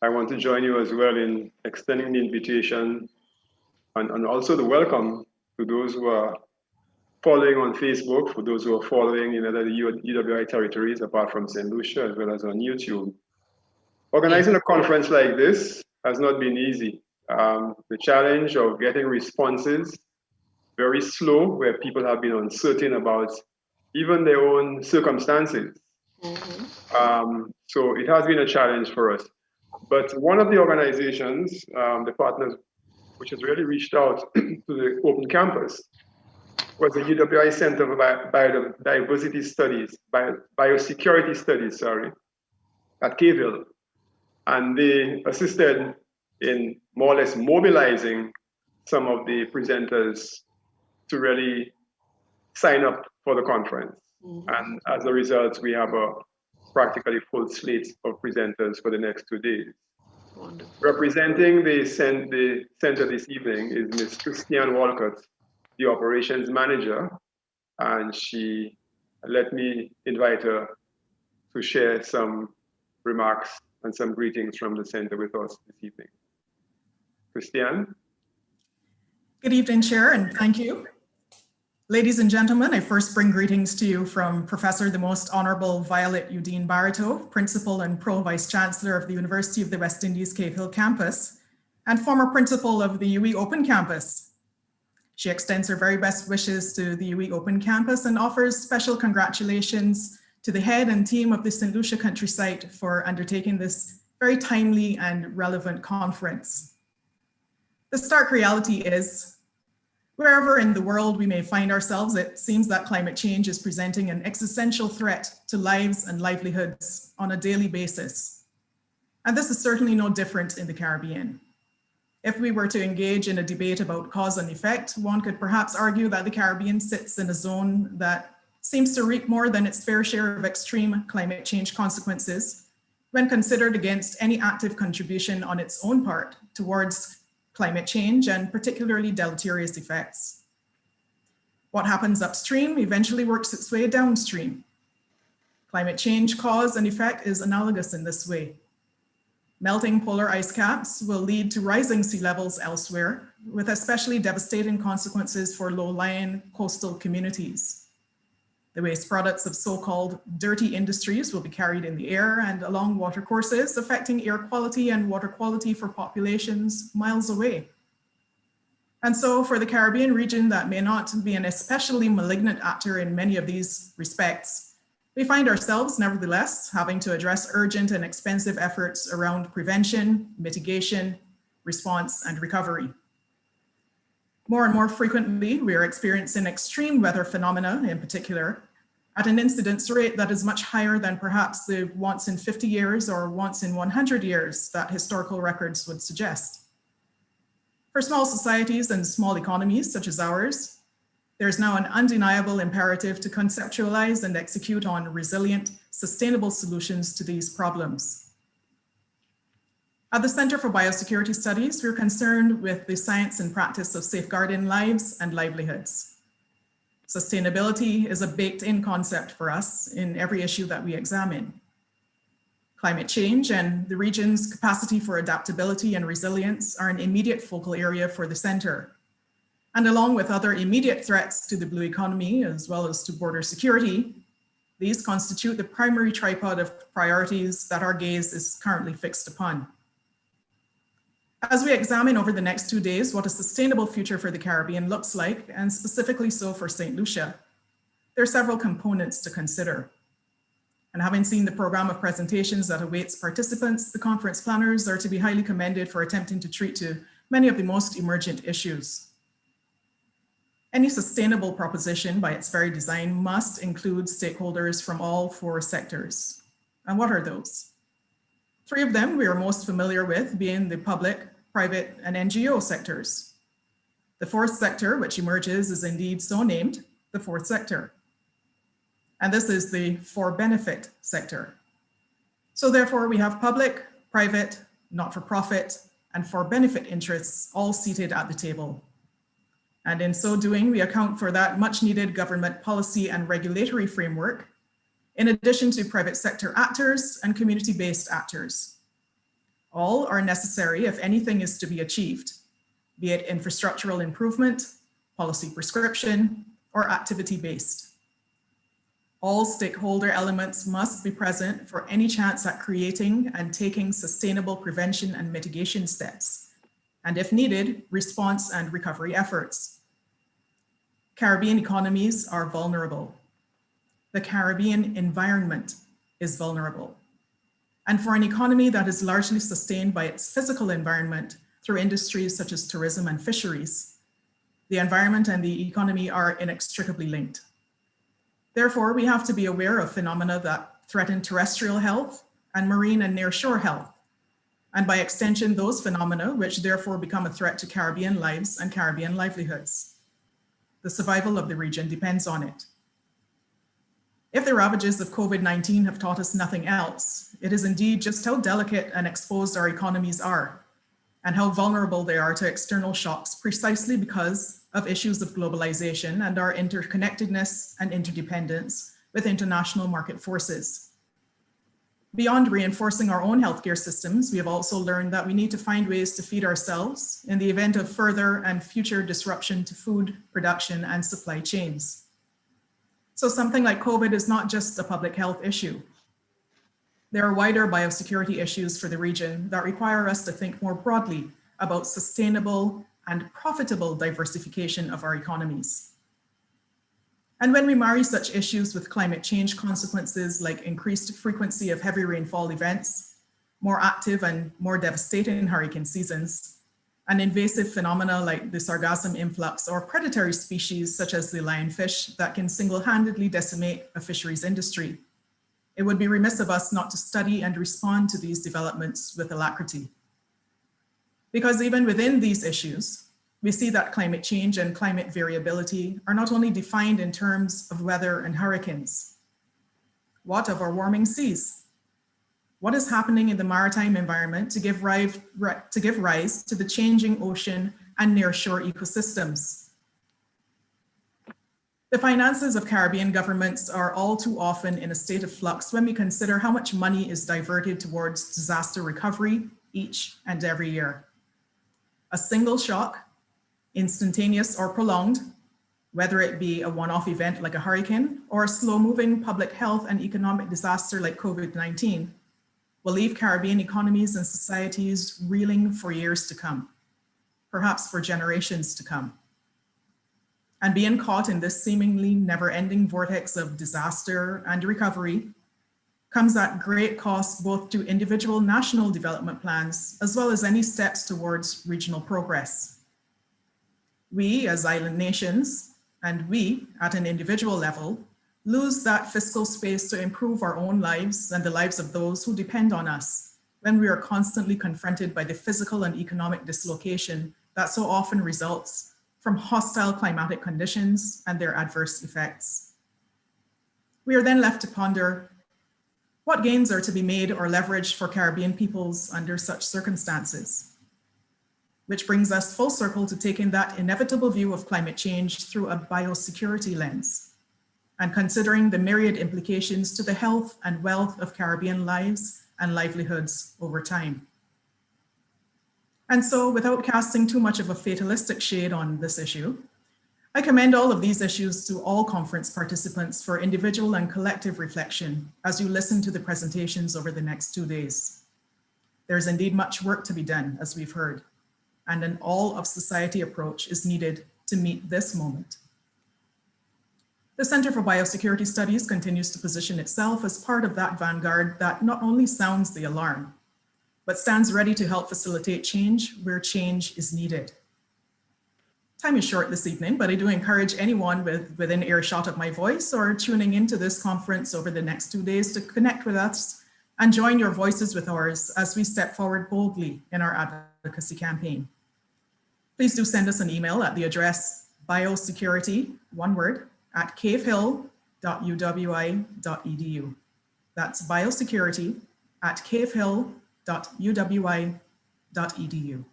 I want to join you as well in extending the invitation and also the welcome to those who are following on Facebook, for those who are following in other UWI territories apart from St. Lucia, as well as on YouTube. Organizing a conference like this has not been easy. The challenge of getting responses very slow, where people have been uncertain about even their own circumstances. So it has been a challenge for us. But one of the organizations, the partners, which has really reached out to the Open Campus, was the UWI Center for Biodiversity Studies, Biosecurity Studies, at Kayville. And they assisted in more or less mobilizing some of the presenters to really sign up for the conference. And as a result, we have a practically full slate of presenters for the next 2 days. Wonderful. Representing the center this evening is Ms. Christiane Walcott, the operations manager, and she let me invite her to share some remarks and some greetings from the center with us this evening. Christiane? Good evening, Chair, and thank you. Ladies and gentlemen, I first bring greetings to you from Professor the Most Honorable Violet Udine Barito, Principal and Pro Vice Chancellor of the University of the West Indies Cave Hill Campus, and former Principal of the UWI Open Campus. She extends her very best wishes to the UWI Open Campus and offers special congratulations to the head and team of the St. Lucia Country Site for undertaking this very timely and relevant conference. The stark reality is, wherever in the world we may find ourselves, it seems that climate change is presenting an existential threat to lives and livelihoods on a daily basis. And this is certainly no different in the Caribbean. If we were to engage in a debate about cause and effect, one could perhaps argue that the Caribbean sits in a zone that seems to reap more than its fair share of extreme climate change consequences when considered against any active contribution on its own part towards climate change and particularly deleterious effects. What happens upstream eventually works its way downstream. Climate change cause and effect is analogous in this way. Melting polar ice caps will lead to rising sea levels elsewhere, with especially devastating consequences for low-lying coastal communities. The waste products of so-called dirty industries will be carried in the air and along water courses, affecting air quality and water quality for populations miles away. And so for the Caribbean region that may not be an especially malignant actor in many of these respects, we find ourselves nevertheless having to address urgent and expensive efforts around prevention, mitigation, response, and recovery. More and more frequently, we are experiencing extreme weather phenomena in particular at an incidence rate that is much higher than perhaps the once in 50 years or once in 100 years that historical records would suggest. For small societies and small economies such as ours, there's now an undeniable imperative to conceptualize and execute on resilient, sustainable solutions to these problems. At the Center for Biosecurity Studies, we're concerned with the science and practice of safeguarding lives and livelihoods. Sustainability is a baked-in concept for us in every issue that we examine. Climate change and the region's capacity for adaptability and resilience are an immediate focal area for the Center. And along with other immediate threats to the blue economy, as well as to border security, these constitute the primary tripod of priorities that our gaze is currently fixed upon. As we examine over the next 2 days what a sustainable future for the Caribbean looks like, and specifically so for St. Lucia, there are several components to consider. And having seen the program of presentations that awaits participants, the conference planners are to be highly commended for attempting to treat to many of the most emergent issues. Any sustainable proposition by its very design must include stakeholders from all 4 sectors. And what are those? 3 of them we are most familiar with, being the public, private, and NGO sectors. The 4th sector, which emerges, is indeed so named, the 4th sector. And this is the for-benefit sector. So therefore we have public, private, not-for-profit, and for-benefit interests all seated at the table. And in so doing, we account for that much needed government policy and regulatory framework, in addition to private sector actors and community-based actors. All are necessary if anything is to be achieved, be it infrastructural improvement, policy prescription, or activity-based. All stakeholder elements must be present for any chance at creating and taking sustainable prevention and mitigation steps, and if needed, response and recovery efforts. Caribbean economies are vulnerable. The Caribbean environment is vulnerable. And for an economy that is largely sustained by its physical environment through industries such as tourism and fisheries, the environment and the economy are inextricably linked. Therefore, we have to be aware of phenomena that threaten terrestrial health and marine and nearshore health, and by extension, those phenomena which therefore become a threat to Caribbean lives and Caribbean livelihoods. The survival of the region depends on it. If the ravages of COVID-19 have taught us nothing else, it is indeed just how delicate and exposed our economies are, and how vulnerable they are to external shocks precisely because of issues of globalization and our interconnectedness and interdependence with international market forces. Beyond reinforcing our own healthcare systems, we have also learned that we need to find ways to feed ourselves in the event of further and future disruption to food production and supply chains. So something like COVID is not just a public health issue. There are wider biosecurity issues for the region that require us to think more broadly about sustainable and profitable diversification of our economies. And when we marry such issues with climate change consequences like increased frequency of heavy rainfall events, more active and more devastating hurricane seasons, and invasive phenomena like the sargassum influx or predatory species such as the lionfish that can single-handedly decimate a fisheries industry, it would be remiss of us not to study and respond to these developments with alacrity. Because even within these issues, we see that climate change and climate variability are not only defined in terms of weather and hurricanes. What of our warming seas? What is happening in the maritime environment to give rise to the changing ocean and nearshore ecosystems? The finances of Caribbean governments are all too often in a state of flux when we consider how much money is diverted towards disaster recovery each and every year. A single shock, instantaneous or prolonged, whether it be a one-off event like a hurricane or a slow-moving public health and economic disaster like COVID-19, will leave Caribbean economies and societies reeling for years to come, perhaps for generations to come. And being caught in this seemingly never-ending vortex of disaster and recovery comes at great cost both to individual national development plans as well as any steps towards regional progress. We as island nations, and we at an individual level, lose that fiscal space to improve our own lives and the lives of those who depend on us when we are constantly confronted by the physical and economic dislocation that so often results from hostile climatic conditions and their adverse effects. We are then left to ponder what gains are to be made or leveraged for Caribbean peoples under such circumstances. Which brings us full circle to taking that inevitable view of climate change through a biosecurity lens and considering the myriad implications to the health and wealth of Caribbean lives and livelihoods over time. And so, without casting too much of a fatalistic shade on this issue, I commend all of these issues to all conference participants for individual and collective reflection as you listen to the presentations over the next 2 days. There's indeed much work to be done, as we've heard, and an all-of-society approach is needed to meet this moment. The Center for Biosecurity Studies continues to position itself as part of that vanguard that not only sounds the alarm, but stands ready to help facilitate change where change is needed. Time is short this evening, but I do encourage anyone within earshot of my voice or tuning into this conference over the next 2 days to connect with us and join your voices with ours as we step forward boldly in our advocacy campaign. Please do send us an email at the address biosecurity, one word, @cavehill.uwi.edu. That's biosecurity@cavehill.uwi.edu.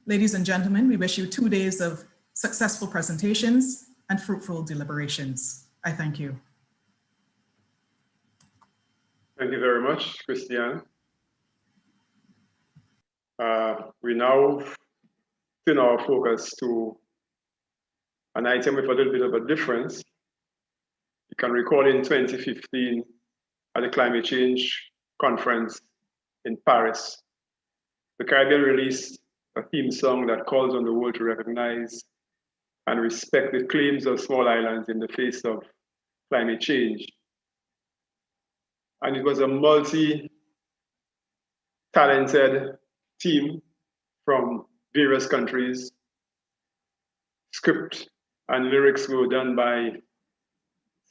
Ladies and gentlemen, we wish you 2 days of successful presentations, and fruitful deliberations. I thank you. Thank you very much, Christiane. We now turn our focus to an item with a little bit of a difference. You can recall in 2015 at the Climate Change Conference in Paris, the Caribbean released a theme song that calls on the world to recognize and respect the claims of small islands in the face of climate change. And it was a multi-talented team from various countries. Script and lyrics were done by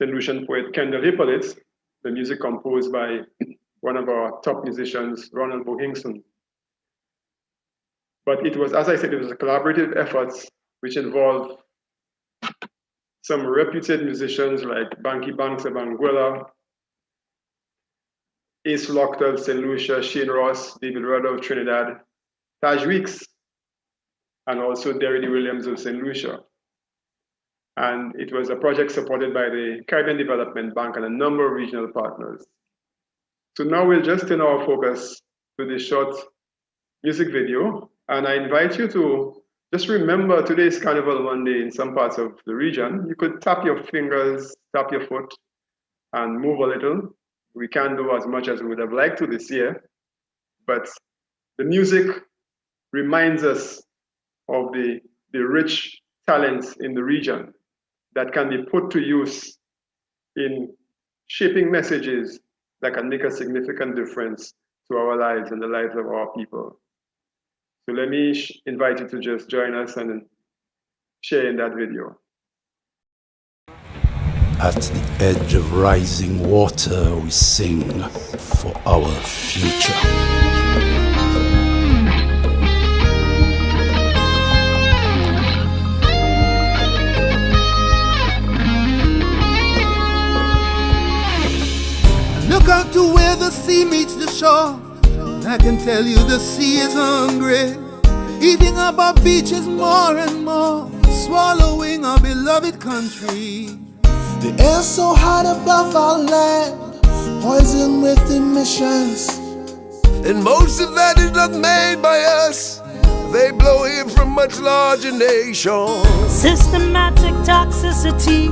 St. Lucian poet Kendall Hippolyte, the music composed by one of our top musicians, Ronald Bohingson. But it was, as I said, it was a collaborative effort which involved some reputed musicians like Banky Banks of Anguilla, Ace Lockter of St. Lucia, Shane Ross, David Rudder of Trinidad, Taj Weeks, and also Derry D. Williams of St. Lucia. And it was a project supported by the Caribbean Development Bank and a number of regional partners. So now we'll just turn our focus to this short music video. And I invite you to just remember today's Carnival Monday in some parts of the region. You could tap your fingers, tap your foot, and move a little. We can't do as much as we would have liked to this year, but the music reminds us of the rich talents in the region that can be put to use in shaping messages that can make a significant difference to our lives and the lives of our people. So let me invite you to just join us and share in that video. At the edge of rising water, we sing for our future. Look out to where the sea meets the shore. I can tell you the sea is hungry, eating up our beaches more and more, swallowing our beloved country. The air's so hot above our land, poisoned with emissions, and most of that is not made by us. They blow in from much larger nations. Systematic toxicity,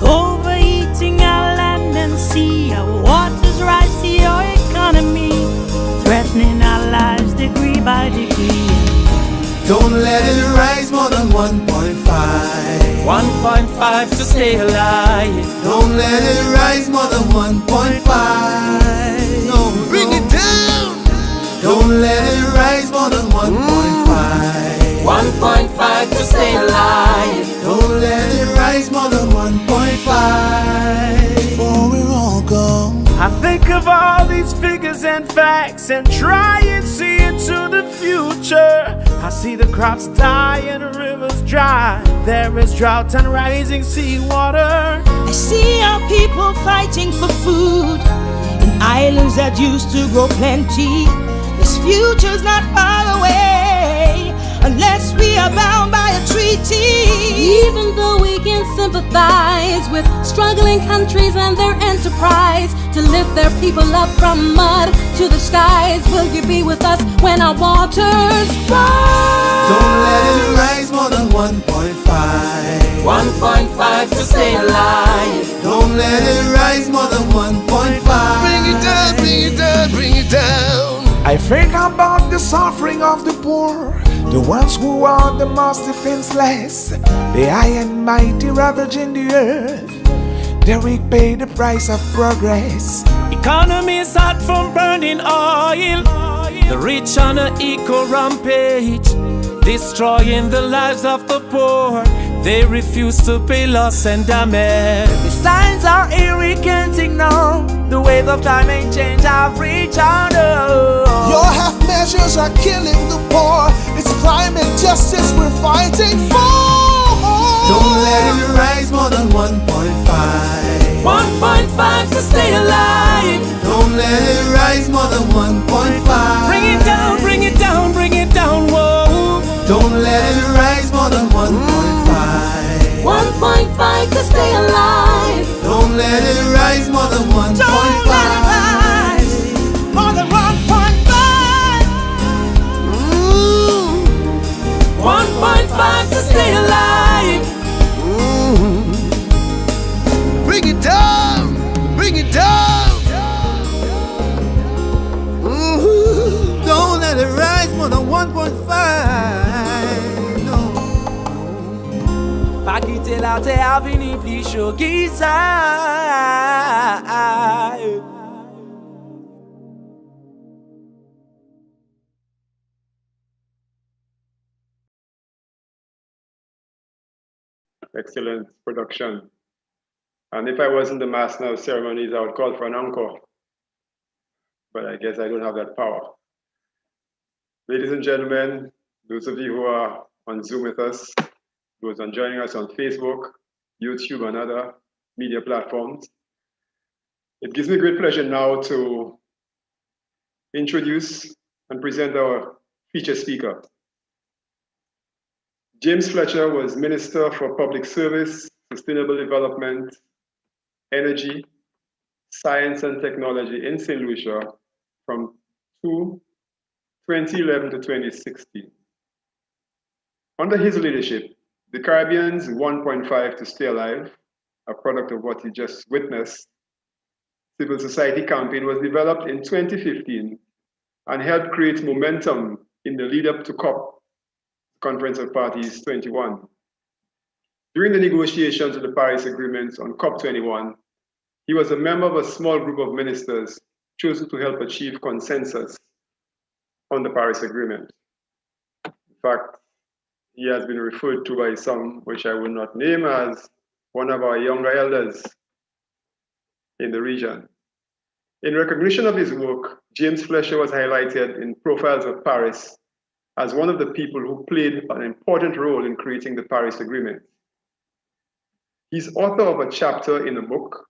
overeating our land and sea. Our waters rise to your economy, threatening our lives degree by degree. Don't let it rise more than 1.5. 1.5 to stay alive. Don't let it rise more than 1.5. No, bring it down. Don't let it rise more than 1.5. 1.5 to stay alive. Don't let it rise more than 1.5. Before we're all gone. I think of all these figures and facts and try and see into the future. I see the crops die and the rivers dry. There is drought and rising seawater. I see our people fighting for food in islands that used to grow plenty. This future's not far away unless we are bound by a treaty. Even though we can sympathize with struggling countries and their enterprise to lift their people up from mud to the skies, will you be with us when our waters rise? Don't let it rise more than 1.5. 1.5 to stay alive. Don't let it rise more than 1.5. Bring it down, bring it down, bring it down. I think about the suffering of the poor, the ones who are the most defenseless, the high and mighty ravaging the earth. They repay the price of progress. Economy is hot from burning oil, the rich on an eco rampage, destroying the lives of the poor. They refuse to pay loss and damage. The signs are irrigating now. The wave of climate change have reached out. Your half measures are killing the poor. It's climate justice we're fighting for. Don't let it rise more than 1.5. 1.5 to stay alive. Don't let it rise more than 1.5. Bring it down, bring it down, bring it down, whoa. Don't let it rise more than 1.5. fight to stay alive. Don't let it rise more than 1.5. Don't let it rise more than 1.5. 1.5 to stay alive. Bring it down, bring it down. Don't let it rise more than 1.5. No. Pas quitter la terre, venir plus chaud qui ça. Excellent production. And if I wasn't the master of ceremonies, I would call for an encore. But I guess I don't have that power. Ladies and gentlemen, those of you who are on Zoom with us, those are joining us on Facebook, YouTube, and other media platforms, it gives me great pleasure now to introduce and present our featured speaker. James Fletcher was Minister for Public Service, Sustainable Development, Energy, Science and Technology in St. Lucia from 2011 to 2016. Under his leadership, the Caribbean's 1.5 to stay alive, a product of what you just witnessed, civil society campaign was developed in 2015 and helped create momentum in the lead up to COP, Conference of Parties 21. During the negotiations of the Paris Agreement on COP21, he was a member of a small group of ministers chosen to help achieve consensus on the Paris Agreement. In fact, he has been referred to by some, which I will not name, as one of our younger elders in the region. In recognition of his work, James Fletcher was highlighted in Profiles of Paris as one of the people who played an important role in creating the Paris Agreement. He's author of a chapter in a book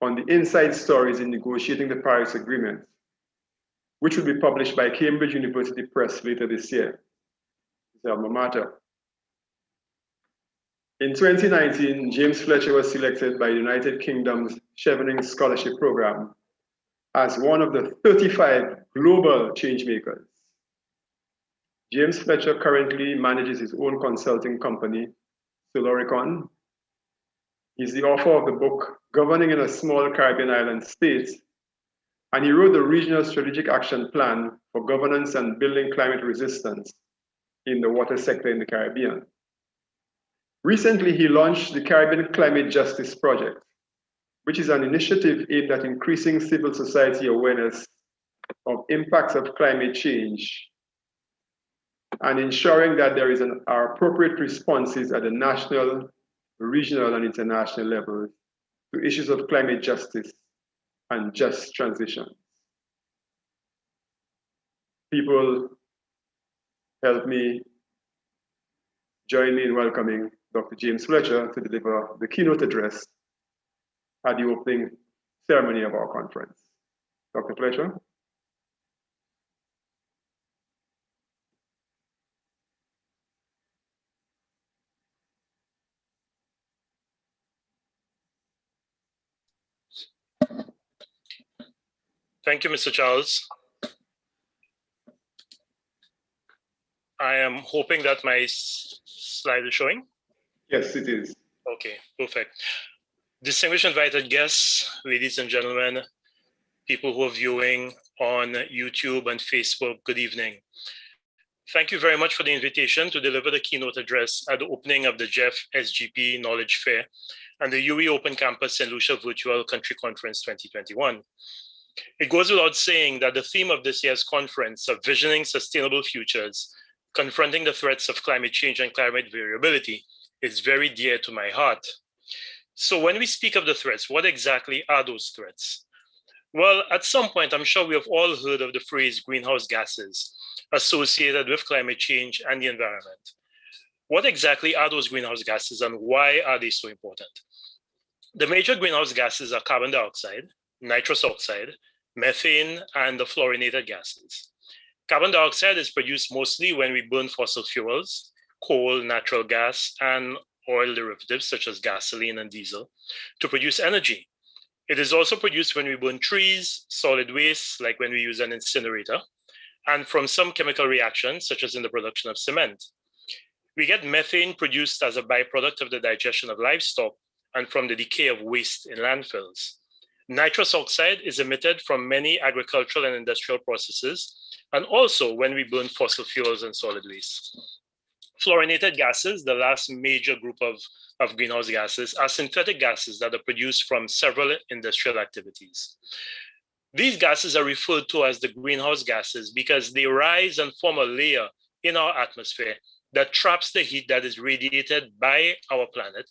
on the inside stories in negotiating the Paris Agreement, which will be published by Cambridge University Press later this year. His alma mater. In 2019, James Fletcher was selected by the United Kingdom's Chevening Scholarship Program as one of the 35 global changemakers. James Fletcher currently manages his own consulting company, Soloricon. He's the author of the book, Governing in a Small Caribbean Island State, and he wrote the Regional Strategic Action Plan for Governance and Building Climate Resistance in the water sector in the Caribbean. Recently, he launched the Caribbean Climate Justice Project, which is an initiative aimed at increasing civil society awareness of impacts of climate change and ensuring that there are appropriate responses at the national, regional, and international levels to issues of climate justice and just transition. People, help me, join me in welcoming Dr. James Fletcher to deliver the keynote address at the opening ceremony of our conference. Dr. Fletcher. Thank you, Mr. Charles. I am hoping that my slide is showing. Yes, it is. Okay, perfect. Distinguished invited guests, ladies and gentlemen, people who are viewing on YouTube and Facebook, good evening. Thank you very much for the invitation to deliver the keynote address at the opening of the GEF SGP Knowledge Fair and the UWI Open Campus St. Lucia Virtual Country Conference 2021. It goes without saying that the theme of this year's conference of Visioning Sustainable Futures, Confronting the Threats of Climate Change and Climate Variability is very dear to my heart. So when we speak of the threats, what exactly are those threats? Well, at some point, I'm sure we have all heard of the phrase greenhouse gases associated with climate change and the environment. What exactly are those greenhouse gases and why are they so important? The major greenhouse gases are carbon dioxide, nitrous oxide, methane, and the fluorinated gases. Carbon dioxide is produced mostly when we burn fossil fuels, coal, natural gas, and oil derivatives such as gasoline and diesel to produce energy. It is also produced when we burn trees, solid waste, like when we use an incinerator, and from some chemical reactions, such as in the production of cement. We get methane produced as a byproduct of the digestion of livestock and from the decay of waste in landfills. Nitrous oxide is emitted from many agricultural and industrial processes, and also when we burn fossil fuels and solid waste. Fluorinated gases, the last major group of greenhouse gases, are synthetic gases that are produced from several industrial activities. These gases are referred to as the greenhouse gases because they rise and form a layer in our atmosphere that traps the heat that is radiated by our planet,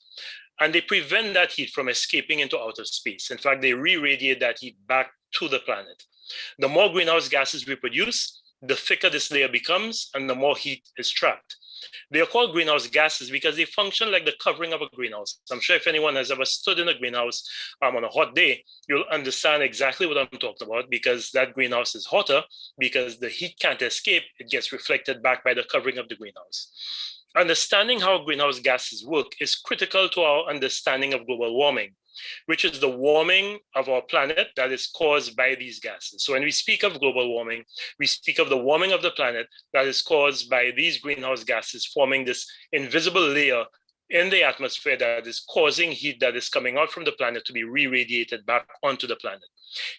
and they prevent that heat from escaping into outer space. In fact, they re-radiate that heat back to the planet. The more greenhouse gases we produce, the thicker this layer becomes and the more heat is trapped. They are called greenhouse gases because they function like the covering of a greenhouse. I'm sure if anyone has ever stood in a greenhouse on a hot day, you'll understand exactly what I'm talking about, because that greenhouse is hotter because the heat can't escape. It gets reflected back by the covering of the greenhouse. Understanding how greenhouse gases work is critical to our understanding of global warming, which is the warming of our planet that is caused by these gases. So when we speak of global warming, we speak of the warming of the planet that is caused by these greenhouse gases forming this invisible layer in the atmosphere that is causing heat that is coming out from the planet to be re-radiated back onto the planet.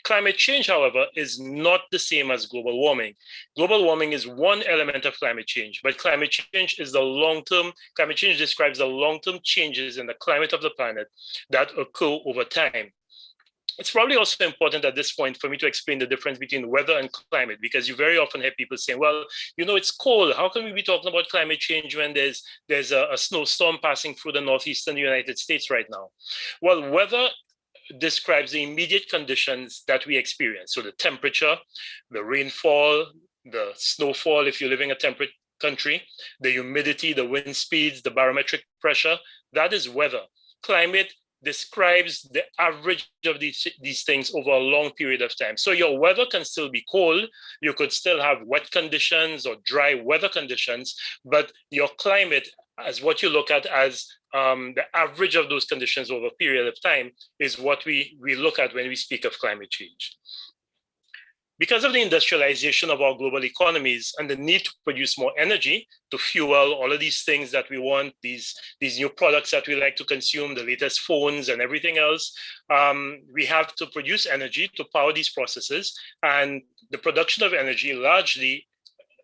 Climate change, however, is not the same as global warming. Global warming is one element of climate change, but climate change is the long-term, climate change describes the long-term changes in the climate of the planet that occur over time. It's probably also important at this point for me to explain the difference between weather and climate, because you very often hear people saying, well, you know, it's cold. How can we be talking about climate change when there's a snowstorm passing through the northeastern United States right now? Well, weather describes the immediate conditions that we experience. So the temperature, the rainfall, the snowfall, if you live in a temperate country, the humidity, the wind speeds, the barometric pressure, that is weather. Climate describes the average of these things over a long period of time. So your weather can still be cold, you could still have wet conditions or dry weather conditions, but your climate, as what you look at as the average of those conditions over a period of time, is what we look at when we speak of climate change. Because of the industrialization of our global economies and the need to produce more energy to fuel all of these things that we want, these new products that we like to consume, the latest phones and everything else, we have to produce energy to power these processes. And the production of energy largely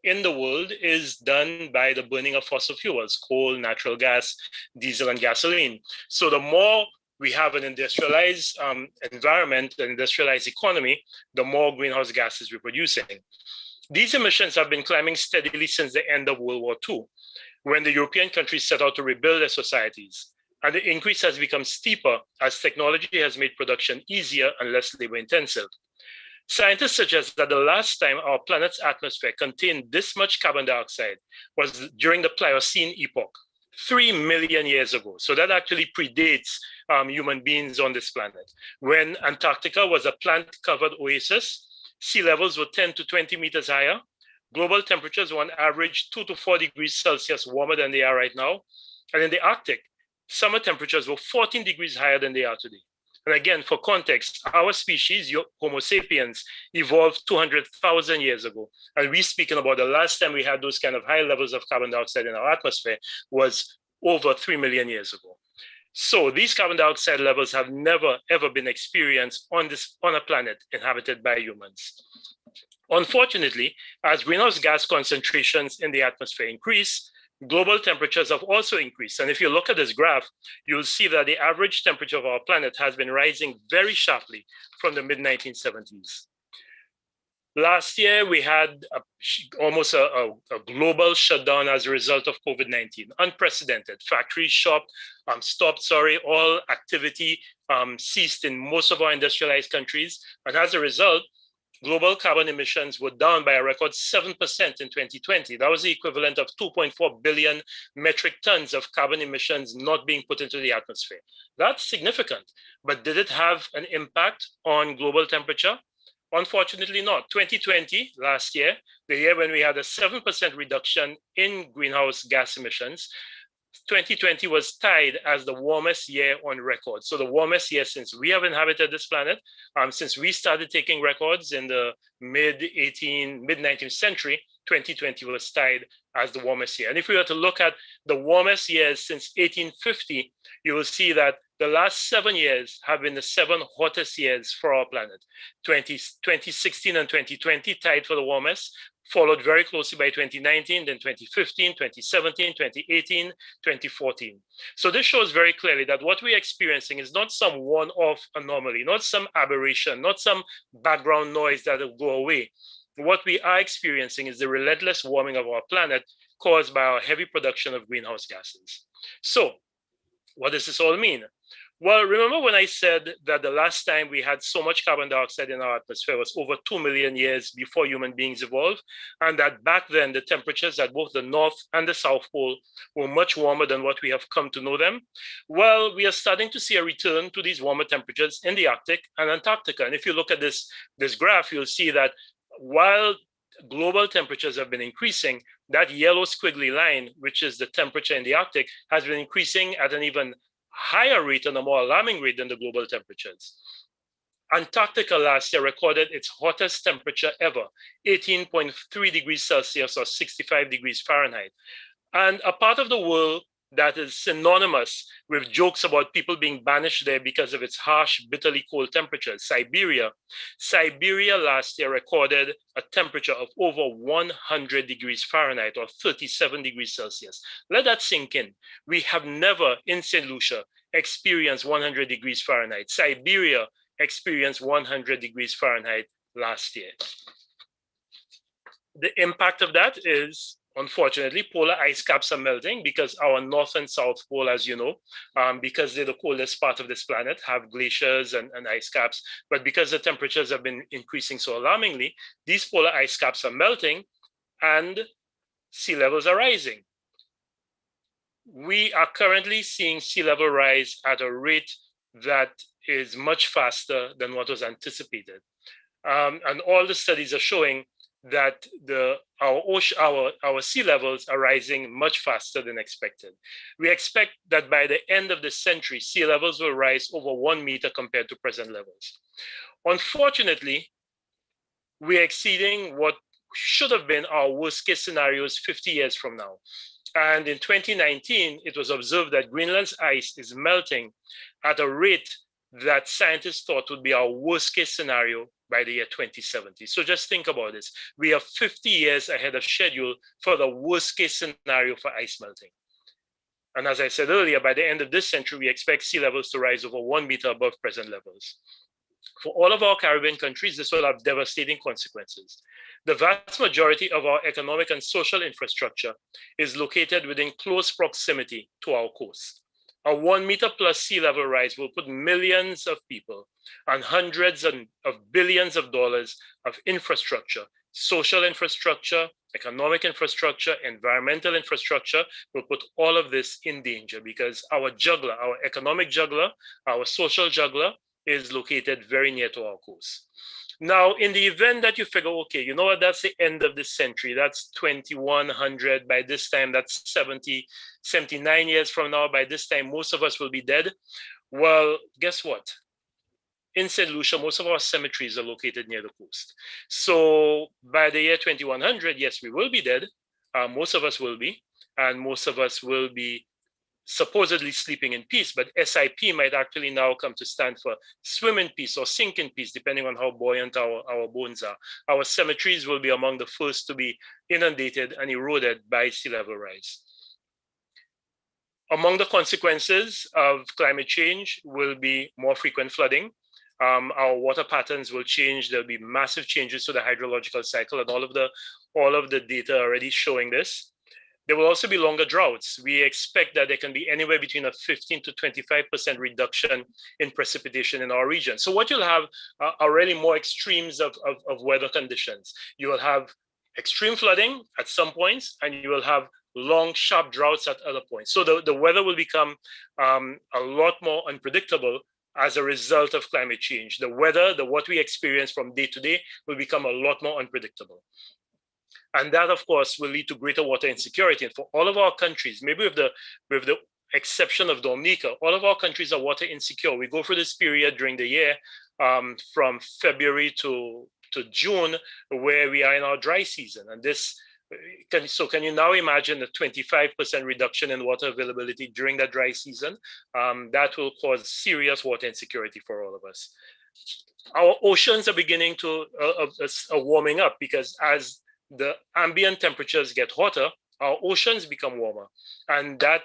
in the world is done by the burning of fossil fuels, coal, natural gas, diesel, and gasoline. So the more we have an industrialized environment, an industrialized economy, the more greenhouse gases we're producing. These emissions have been climbing steadily since the end of World War II, when the European countries set out to rebuild their societies. And the increase has become steeper as technology has made production easier and less labor intensive. Scientists suggest that the last time our planet's atmosphere contained this much carbon dioxide was during the Pliocene epoch, 3 million years ago. So that actually predates human beings on this planet. When Antarctica was a plant-covered oasis, sea levels were 10 to 20 meters higher. Global temperatures were on average 2 to 4 degrees Celsius warmer than they are right now. And in the Arctic, summer temperatures were 14 degrees higher than they are today. And again, for context, our species, Homo sapiens, evolved 200,000 years ago. And we're speaking about the last time we had those kind of high levels of carbon dioxide in our atmosphere was over 3 million years ago. So these carbon dioxide levels have never, ever been experienced on a planet inhabited by humans. Unfortunately, as greenhouse gas concentrations in the atmosphere increase, global temperatures have also increased. And if you look at this graph, you'll see that the average temperature of our planet has been rising very sharply from the mid-1970s. Last year, we had almost a global shutdown as a result of COVID-19, unprecedented. Factories stopped, all activity ceased in most of our industrialized countries. And as a result, global carbon emissions were down by a record 7% in 2020. That was the equivalent of 2.4 billion metric tons of carbon emissions not being put into the atmosphere. That's significant, but did it have an impact on global temperature? Unfortunately not. 2020, last year, the year when we had a 7% reduction in greenhouse gas emissions, 2020 was tied as the warmest year on record. So the warmest year since we have inhabited this planet, since we started taking records in the mid-19th century, 2020 was tied as the warmest year. And if we were to look at the warmest years since 1850, you will see that the last 7 years have been the 7 hottest years for our planet. 2016 and 2020 tied for the warmest, followed very closely by 2019, then 2015, 2017, 2018, 2014. So this shows very clearly that what we're experiencing is not some one-off anomaly, not some aberration, not some background noise that will go away. What we are experiencing is the relentless warming of our planet caused by our heavy production of greenhouse gases. So what does this all mean? Well, remember when I said that the last time we had so much carbon dioxide in our atmosphere was over 2 million years before human beings evolved, and that back then the temperatures at both the North and the South Pole were much warmer than what we have come to know them? Well, we are starting to see a return to these warmer temperatures in the Arctic and Antarctica. And if you look at this graph, you'll see that while global temperatures have been increasing, that yellow squiggly line, which is the temperature in the Arctic, has been increasing at an even higher rate and a more alarming rate than the global temperatures. Antarctica last year recorded its hottest temperature ever, 18.3 degrees Celsius or 65 degrees Fahrenheit. And a part of the world that is synonymous with jokes about people being banished there because of its harsh, bitterly cold temperatures, Siberia. Siberia last year recorded a temperature of over 100 degrees Fahrenheit or 37 degrees Celsius. Let that sink in. We have never in St. Lucia experienced 100 degrees Fahrenheit. Siberia experienced 100 degrees Fahrenheit last year. The impact of that is, unfortunately, polar ice caps are melting because our North and South Pole, as you know, because they're the coldest part of this planet, have glaciers and ice caps. But because the temperatures have been increasing so alarmingly, these polar ice caps are melting and sea levels are rising. We are currently seeing sea level rise at a rate that is much faster than what was anticipated. And all the studies are showing that our sea levels are rising much faster than expected. We expect that by the end of the century, sea levels will rise over 1 meter compared to present levels. Unfortunately, we're exceeding what should have been our worst case scenarios 50 years from now. And in 2019, it was observed that Greenland's ice is melting at a rate that scientists thought would be our worst case scenario by the year 2070. So just think about this. We are 50 years ahead of schedule for the worst case scenario for ice melting. And as I said earlier, by the end of this century, we expect sea levels to rise over 1 meter above present levels. For all of our Caribbean countries, this will have devastating consequences. The vast majority of our economic and social infrastructure is located within close proximity to our coast. A 1 meter plus sea level rise will put millions of people and hundreds of billions of dollars of infrastructure, social infrastructure, economic infrastructure, environmental infrastructure, will put all of this in danger because our juggler, our economic juggler, our social juggler is located very near to our coast. Now, in the event that you figure, okay, you know what, that's the end of this century, that's 2100, by this time, that's 79 years from now, by this time, most of us will be dead. Well, guess what? In St. Lucia, most of our cemeteries are located near the coast. So by the year 2100, yes, we will be dead. Most of us will be, and most of us will be supposedly sleeping in peace, but SIP might actually now come to stand for swim in peace or sink in peace, depending on how buoyant our bones are. Our cemeteries will be among the first to be inundated and eroded by sea level rise. Among the consequences of climate change will be more frequent flooding. Our water patterns will change. There'll be massive changes to the hydrological cycle, and all of the data are already showing this. There will also be longer droughts. We expect that there can be anywhere between a 15 to 25% reduction in precipitation in our region. So what you'll have are really more extremes of weather conditions. You will have extreme flooding at some points, and you will have long, sharp droughts at other points. So the weather will become a lot more unpredictable as a result of climate change. The weather, what we experience from day to day, will become a lot more unpredictable. And that, of course, will lead to greater water insecurity. And for all of our countries, maybe with the exception of Dominica, all of our countries are water insecure. We go through this period during the year from February to June, where we are in our dry season. And this, can you now imagine a 25% reduction in water availability during that dry season? That will cause serious water insecurity for all of us. Our oceans are beginning to warming up, because as the ambient temperatures get hotter, our oceans become warmer, and that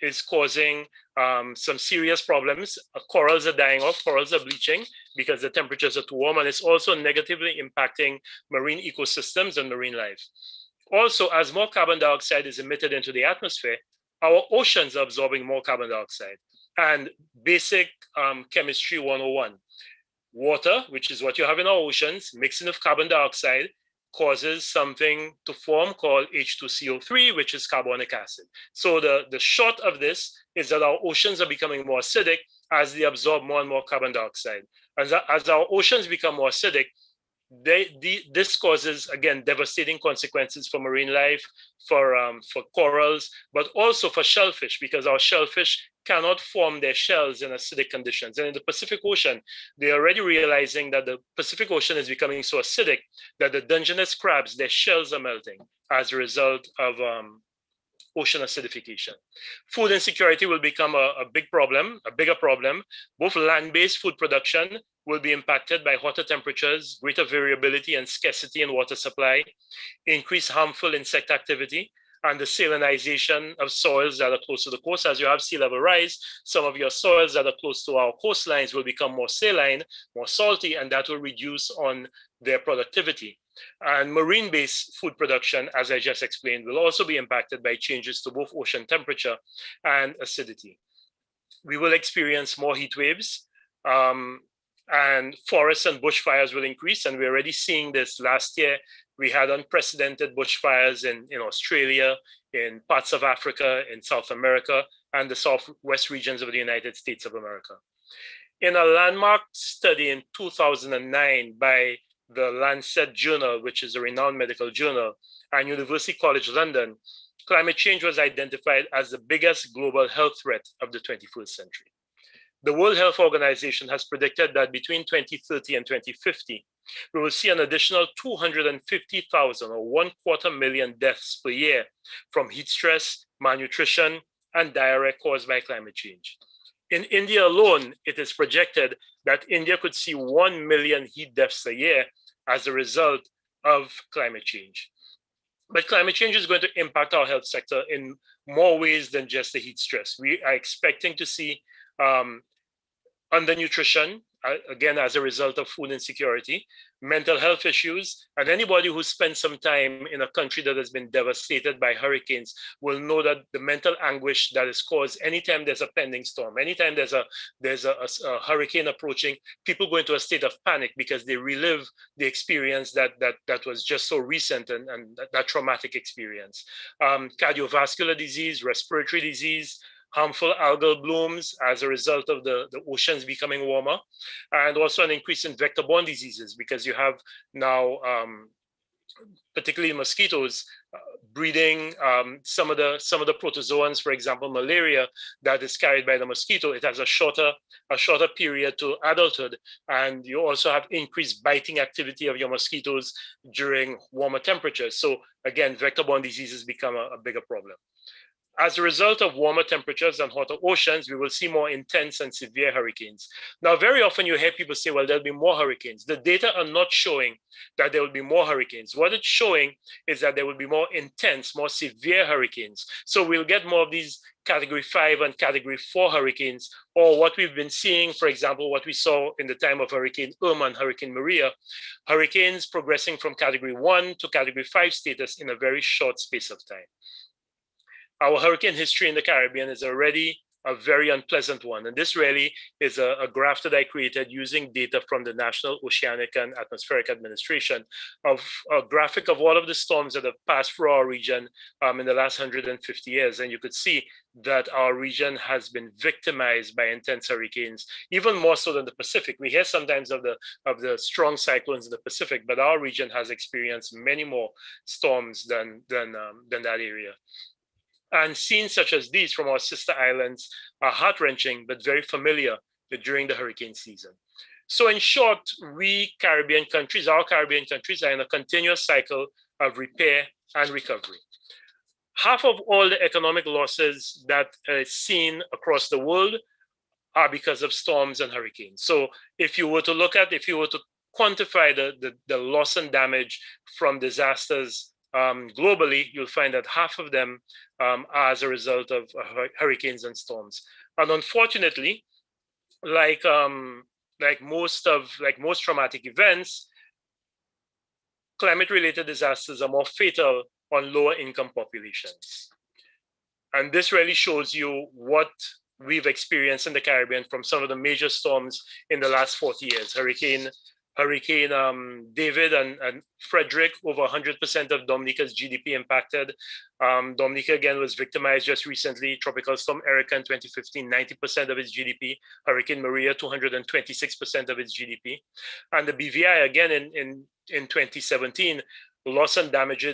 is causing some serious problems. Corals are dying off, corals are bleaching because the temperatures are too warm, and it's also negatively impacting marine ecosystems and marine life. Also, as more carbon dioxide is emitted into the atmosphere, our oceans are absorbing more carbon dioxide. And basic chemistry 101, water, which is what you have in our oceans, mixing with carbon dioxide, causes something to form called H2CO3, which is carbonic acid. So the short of this is that our oceans are becoming more acidic as they absorb more and more carbon dioxide. As our oceans become more acidic, this causes, again, devastating consequences for marine life, for corals, but also for shellfish, because our shellfish cannot form their shells in acidic conditions. And in the Pacific Ocean, they're already realizing that the Pacific Ocean is becoming so acidic that the Dungeness crabs, their shells are melting as a result of ocean acidification. Food insecurity will become a big problem, a bigger problem. Both land-based food production will be impacted by hotter temperatures, greater variability and scarcity in water supply, increased harmful insect activity, and the salinization of soils that are close to the coast. As you have sea level rise, some of your soils that are close to our coastlines will become more saline, more salty, and that will reduce on their productivity. And marine-based food production, as I just explained, will also be impacted by changes to both ocean temperature and acidity. We will experience more heat waves, and forests and bushfires will increase. And we're already seeing this. Last year, we had unprecedented bushfires in Australia, in parts of Africa, in South America, and the southwest regions of the United States of America. In a landmark study in 2009 by the Lancet Journal, which is a renowned medical journal, and University College London, climate change was identified as the biggest global health threat of the 21st century. The World Health Organization has predicted that between 2030 and 2050, we will see an additional 250,000 or 250,000 deaths per year from heat stress, malnutrition, and diarrhea caused by climate change. In India alone, it is projected that India could see 1 million heat deaths a year as a result of climate change. But climate change is going to impact our health sector in more ways than just the heat stress. We are expecting to see undernutrition, again, as a result of food insecurity, mental health issues, and anybody who spent some time in a country that has been devastated by hurricanes will know that the mental anguish that is caused anytime there's a pending storm, anytime there's a hurricane approaching, people go into a state of panic because they relive the experience that was just so recent and that traumatic experience. Cardiovascular disease, respiratory disease, harmful algal blooms as a result of the oceans becoming warmer, and also an increase in vector-borne diseases, because you have now, particularly mosquitoes, breeding some of the protozoans, for example, malaria, that is carried by the mosquito. It has a shorter period to adulthood, and you also have increased biting activity of your mosquitoes during warmer temperatures. So again, vector-borne diseases become a bigger problem. As a result of warmer temperatures and hotter oceans, we will see more intense and severe hurricanes. Now, very often you hear people say, well, there'll be more hurricanes. The data are not showing that there will be more hurricanes. What it's showing is that there will be more intense, more severe hurricanes. So we'll get more of these Category 5 and Category 4 hurricanes, or what we've been seeing, for example, what we saw in the time of Hurricane Irma and Hurricane Maria, hurricanes progressing from Category 1 to Category 5 status in a very short space of time. Our hurricane history in the Caribbean is already a very unpleasant one. And this really is a graph that I created using data from the National Oceanic and Atmospheric Administration of a graphic of all of the storms that have passed through our region in the last 150 years. And you could see that our region has been victimized by intense hurricanes, even more so than the Pacific. We hear sometimes of the strong cyclones in the Pacific, but our region has experienced many more storms than that area. And scenes such as these from our sister islands are heart-wrenching, but very familiar during the hurricane season. So in short, our Caribbean countries are in a continuous cycle of repair and recovery. Half of all the economic losses that are seen across the world are because of storms and hurricanes. So if you were to quantify the loss and damage from disasters globally, you'll find that half of them are as a result of hurricanes and storms. And unfortunately, like most traumatic events, climate-related disasters are more fatal on lower income populations. And this really shows you what we've experienced in the Caribbean from some of the major storms in the last 40 years. Hurricane David and Frederick, over 100% of Dominica's GDP impacted. Dominica again was victimized just recently. Tropical Storm Erica in 2015, 90% of its GDP. Hurricane Maria, 226% of its GDP. And the BVI again in 2017, loss and damage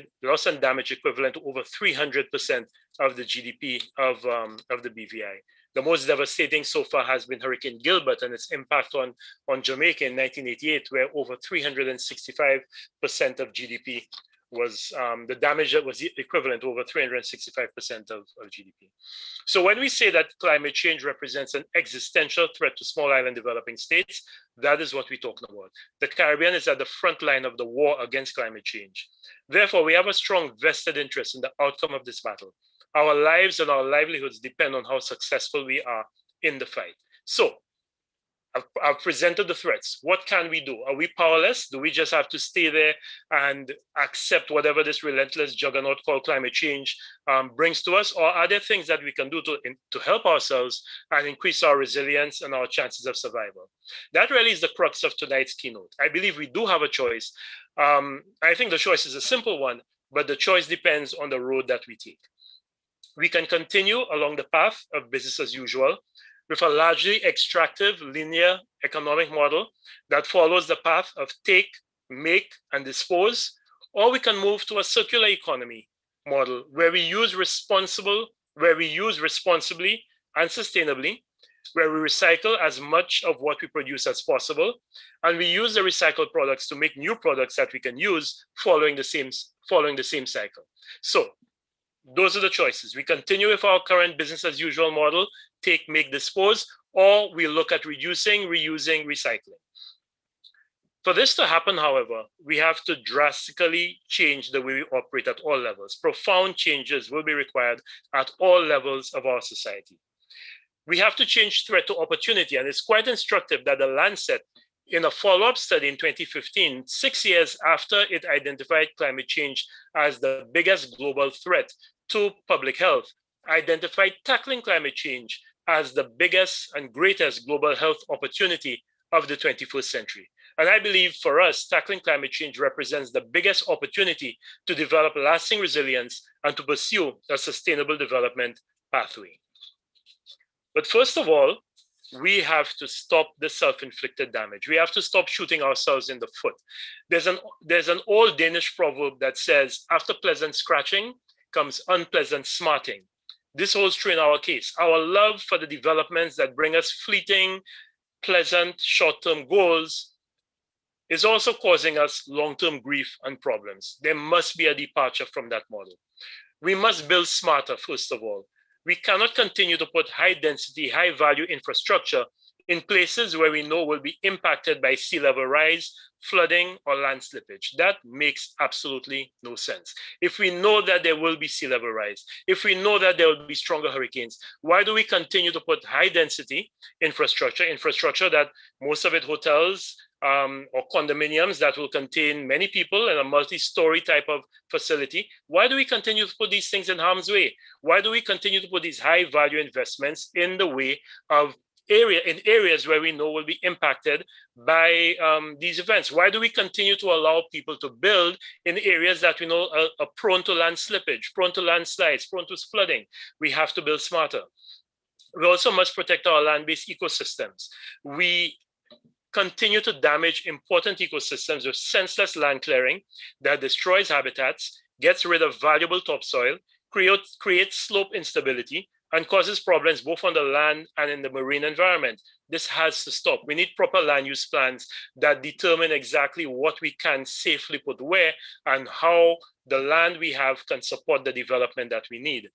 equivalent to over 300% of the GDP of the BVI. The most devastating so far has been Hurricane Gilbert and its impact on Jamaica in 1988, where over 365% of GDP was the damage that was equivalent to over 365% of GDP. So when we say that climate change represents an existential threat to small island developing states, that is what we're talking about. The Caribbean is at the front line of the war against climate change. Therefore, we have a strong vested interest in the outcome of this battle. Our lives and our livelihoods depend on how successful we are in the fight. So I've presented the threats. What can we do? Are we powerless? Do we just have to stay there and accept whatever this relentless juggernaut called climate change brings to us? Or are there things that we can do to help ourselves and increase our resilience and our chances of survival? That really is the crux of tonight's keynote. I believe we do have a choice. I think the choice is a simple one, but the choice depends on the road that we take. We can continue along the path of business as usual with a largely extractive linear economic model that follows the path of take, make, and dispose, or we can move to a circular economy model where we use responsibly and sustainably, where we recycle as much of what we produce as possible, and we use the recycled products to make new products that we can use following the same cycle. So those are the choices. We continue with our current business as usual model, take, make, dispose, or we look at reducing, reusing, recycling. For this to happen, however, we have to drastically change the way we operate at all levels. Profound changes will be required at all levels of our society. We have to change threat to opportunity, and it's quite instructive that the Lancet, in a follow-up study in 2015, 6 years after it identified climate change as the biggest global threat to public health, identified tackling climate change as the biggest and greatest global health opportunity of the 21st century. And I believe for us, tackling climate change represents the biggest opportunity to develop lasting resilience and to pursue a sustainable development pathway. But first of all, we have to stop the self-inflicted damage. We have to stop shooting ourselves in the foot. There's an old Danish proverb that says, after pleasant scratching comes unpleasant smarting. This holds true in our case. Our love for the developments that bring us fleeting, pleasant, short-term goals is also causing us long-term grief and problems. There must be a departure from that model. We must build smarter, first of all. We cannot continue to put high-density, high-value infrastructure in places where we know will be impacted by sea level rise, flooding, or land slippage. That makes absolutely no sense. If we know that there will be sea level rise, if we know that there will be stronger hurricanes, why do we continue to put high-density infrastructure that most of it hotels or condominiums that will contain many people in a multi-story type of facility. Why do we continue to put these things in harm's way? Why do we continue to put these high-value investments in the way of areas where we know will be impacted by these events? Why do we continue to allow people to build in areas that we know are prone to land slippage, prone to landslides, prone to flooding? We have to build smarter. We also must protect our land-based ecosystems. We continue to damage important ecosystems with senseless land clearing that destroys habitats, gets rid of valuable topsoil, creates slope instability, and causes problems both on the land and in the marine environment. This has to stop. We need proper land use plans that determine exactly what we can safely put where and how the land we have can support the development that we need.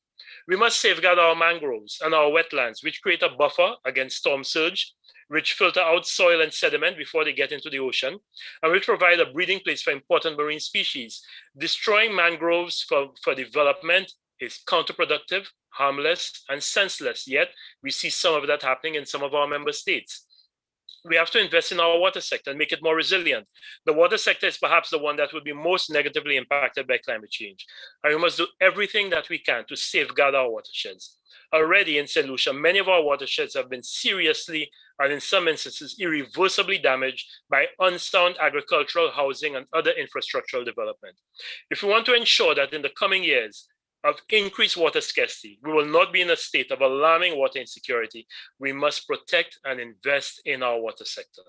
We must safeguard our mangroves and our wetlands, which create a buffer against storm surge, which filter out soil and sediment before they get into the ocean, and which provide a breeding place for important marine species. Destroying mangroves for development is counterproductive, harmless, and senseless, yet we see some of that happening in some of our member states. We have to invest in our water sector and make it more resilient. The water sector is perhaps the one that will be most negatively impacted by climate change. And we must do everything that we can to safeguard our watersheds. Already in St. Lucia, many of our watersheds have been seriously and in some instances irreversibly damaged by unsound agricultural, housing, and other infrastructural development. If we want to ensure that in the coming years of increased water scarcity, we will not be in a state of alarming water insecurity, we must protect and invest in our water sector.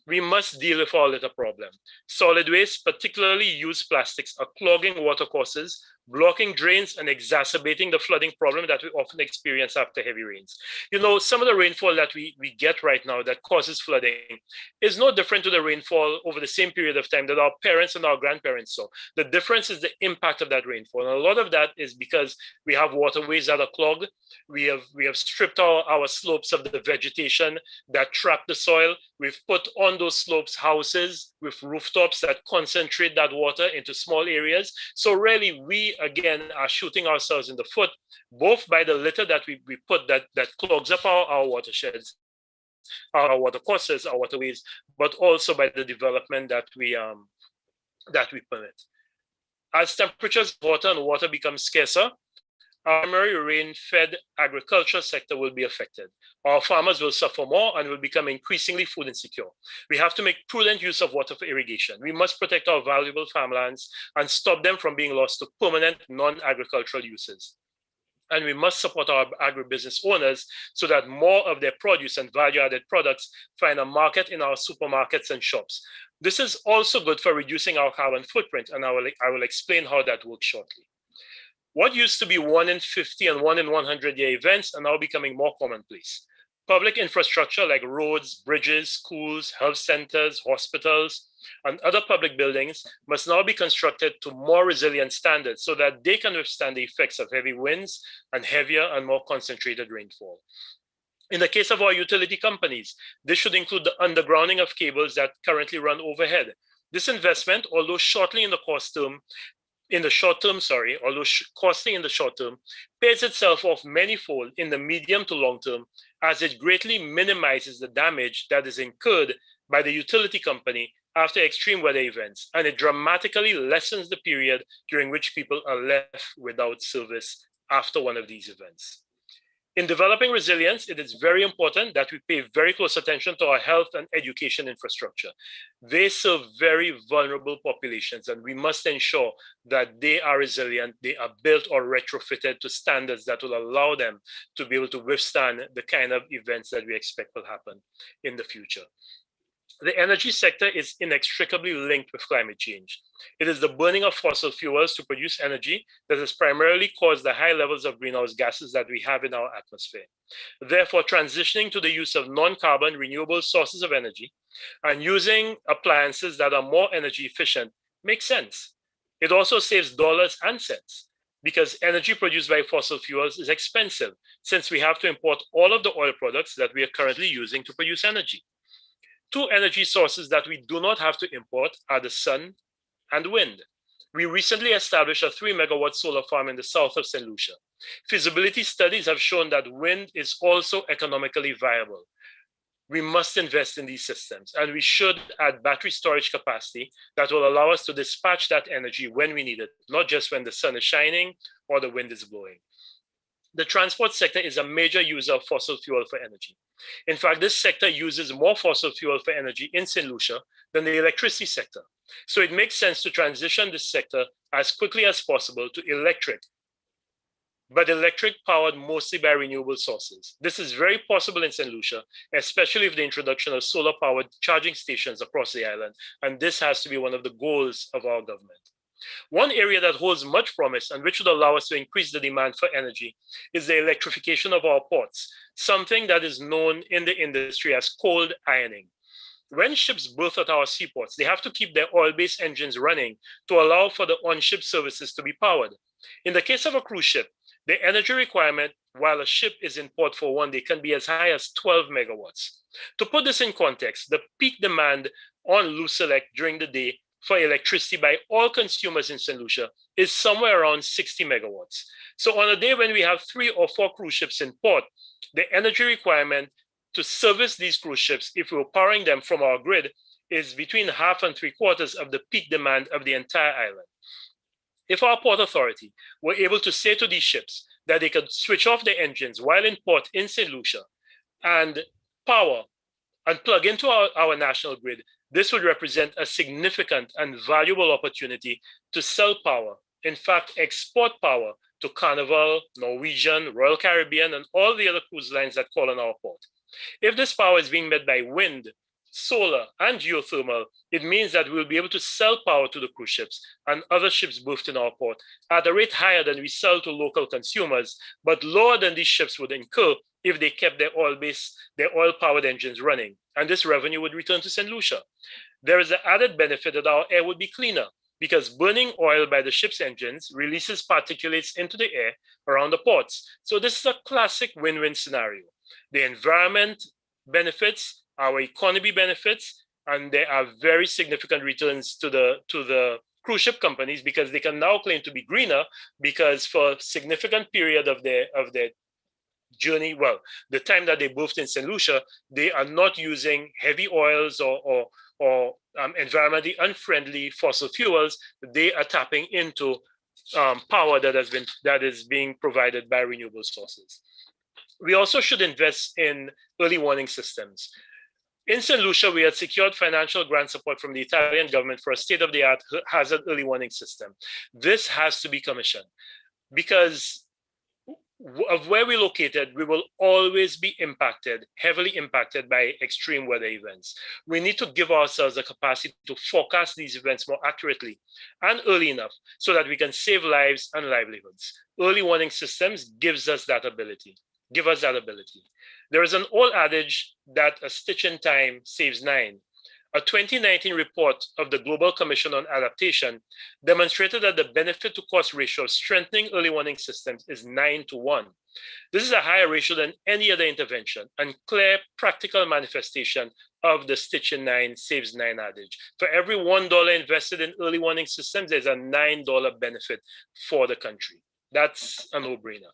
We must deal with our litter problem. Solid waste, particularly used plastics, are clogging watercourses, blocking drains, and exacerbating the flooding problem that we often experience after heavy rains. You know, some of the rainfall that we get right now that causes flooding is no different to the rainfall over the same period of time that our parents and our grandparents saw. The difference is the impact of that rainfall. And a lot of that is because we have waterways that are clogged. We have stripped our slopes of the vegetation that trap the soil. We've put on those slopes houses with rooftops that concentrate that water into small areas. So really, we again are shooting ourselves in the foot, both by the litter that we put that clogs up our watersheds, our watercourses, our waterways, but also by the development that we permit. As temperatures of water and water become scarcer, our primary rain-fed agriculture sector will be affected. Our farmers will suffer more and will become increasingly food insecure. We have to make prudent use of water for irrigation. We must protect our valuable farmlands and stop them from being lost to permanent non-agricultural uses. And we must support our agribusiness owners so that more of their produce and value-added products find a market in our supermarkets and shops. This is also good for reducing our carbon footprint, and I will explain how that works shortly. What used to be 1 in 50 and 1 in 100-year events are now becoming more commonplace. Public infrastructure like roads, bridges, schools, health centers, hospitals, and other public buildings must now be constructed to more resilient standards so that they can withstand the effects of heavy winds and heavier and more concentrated rainfall. In the case of our utility companies, this should include the undergrounding of cables that currently run overhead. This investment, although costly in the short term, pays itself off manyfold in the medium to long term, as it greatly minimizes the damage that is incurred by the utility company after extreme weather events, and it dramatically lessens the period during which people are left without service after one of these events. In developing resilience, it is very important that we pay very close attention to our health and education infrastructure. They serve very vulnerable populations, and we must ensure that they are resilient, they are built or retrofitted to standards that will allow them to be able to withstand the kind of events that we expect will happen in the future. The energy sector is inextricably linked with climate change. It is the burning of fossil fuels to produce energy that has primarily caused the high levels of greenhouse gases that we have in our atmosphere. Therefore, transitioning to the use of non-carbon renewable sources of energy and using appliances that are more energy efficient makes sense. It also saves dollars and cents because energy produced by fossil fuels is expensive since we have to import all of the oil products that we are currently using to produce energy. Two energy sources that we do not have to import are the sun and wind. We recently established a 3 megawatt solar farm in the south of St. Lucia. Feasibility studies have shown that wind is also economically viable. we must invest in these systems, and we should add battery storage capacity that will allow us to dispatch that energy when we need it, not just when the sun is shining or the wind is blowing. The transport sector is a major user of fossil fuel for energy. In fact, this sector uses more fossil fuel for energy in St. Lucia than the electricity sector. So it makes sense to transition this sector as quickly as possible to electric, but electric powered mostly by renewable sources. This is very possible in St. Lucia, especially with the introduction of solar powered charging stations across the island. And this has to be one of the goals of our government. One area that holds much promise and which would allow us to increase the demand for energy is the electrification of our ports, something that is known in the industry as cold ironing. When ships berth at our seaports, they have to keep their oil-based engines running to allow for the on-ship services to be powered. In the case of a cruise ship, the energy requirement while a ship is in port for one day can be as high as 12 megawatts. To put this in context, the peak demand on Lucia during the day for electricity by all consumers in St. Lucia is somewhere around 60 megawatts. So on a day when we have 3 or 4 cruise ships in port, the energy requirement to service these cruise ships, if we were powering them from our grid, is between half and 3/4 of the peak demand of the entire island. If our port authority were able to say to these ships that they could switch off their engines while in port in St. Lucia and power and plug into our national grid, this would represent a significant and valuable opportunity to sell power, in fact, export power to Carnival, Norwegian, Royal Caribbean, and all the other cruise lines that call on our port. If this power is being met by wind, solar, and geothermal, it means that we'll be able to sell power to the cruise ships and other ships berthed in our port at a rate higher than we sell to local consumers, but lower than these ships would incur if they kept their oil-powered engines running, and this revenue would return to St. Lucia. There is the added benefit that our air would be cleaner, because burning oil by the ship's engines releases particulates into the air around the ports. So this is a classic win-win scenario. The environment benefits, our economy benefits, and there are very significant returns to the cruise ship companies, because they can now claim to be greener, because for a significant period of their journey, well, the time that they berthed in St. Lucia, they are not using heavy oils or environmentally unfriendly fossil fuels. They are tapping into power that is being provided by renewable sources. We also should invest in early warning systems. In St. Lucia, we had secured financial grant support from the Italian government for a state-of-the-art hazard early warning system. This has to be commissioned, because of where we're located, we will always be heavily impacted by extreme weather events. We need to give ourselves the capacity to forecast these events more accurately and early enough so that we can save lives and livelihoods. Early warning systems give us that ability. There is an old adage that a stitch in time saves 9. A 2019 report of the Global Commission on Adaptation demonstrated that the benefit to cost ratio of strengthening early warning systems is 9-1. This is a higher ratio than any other intervention, and clear practical manifestation of the stitch in 9 saves 9 adage. For every $1 invested in early warning systems, there's a $9 benefit for the country. That's a no-brainer.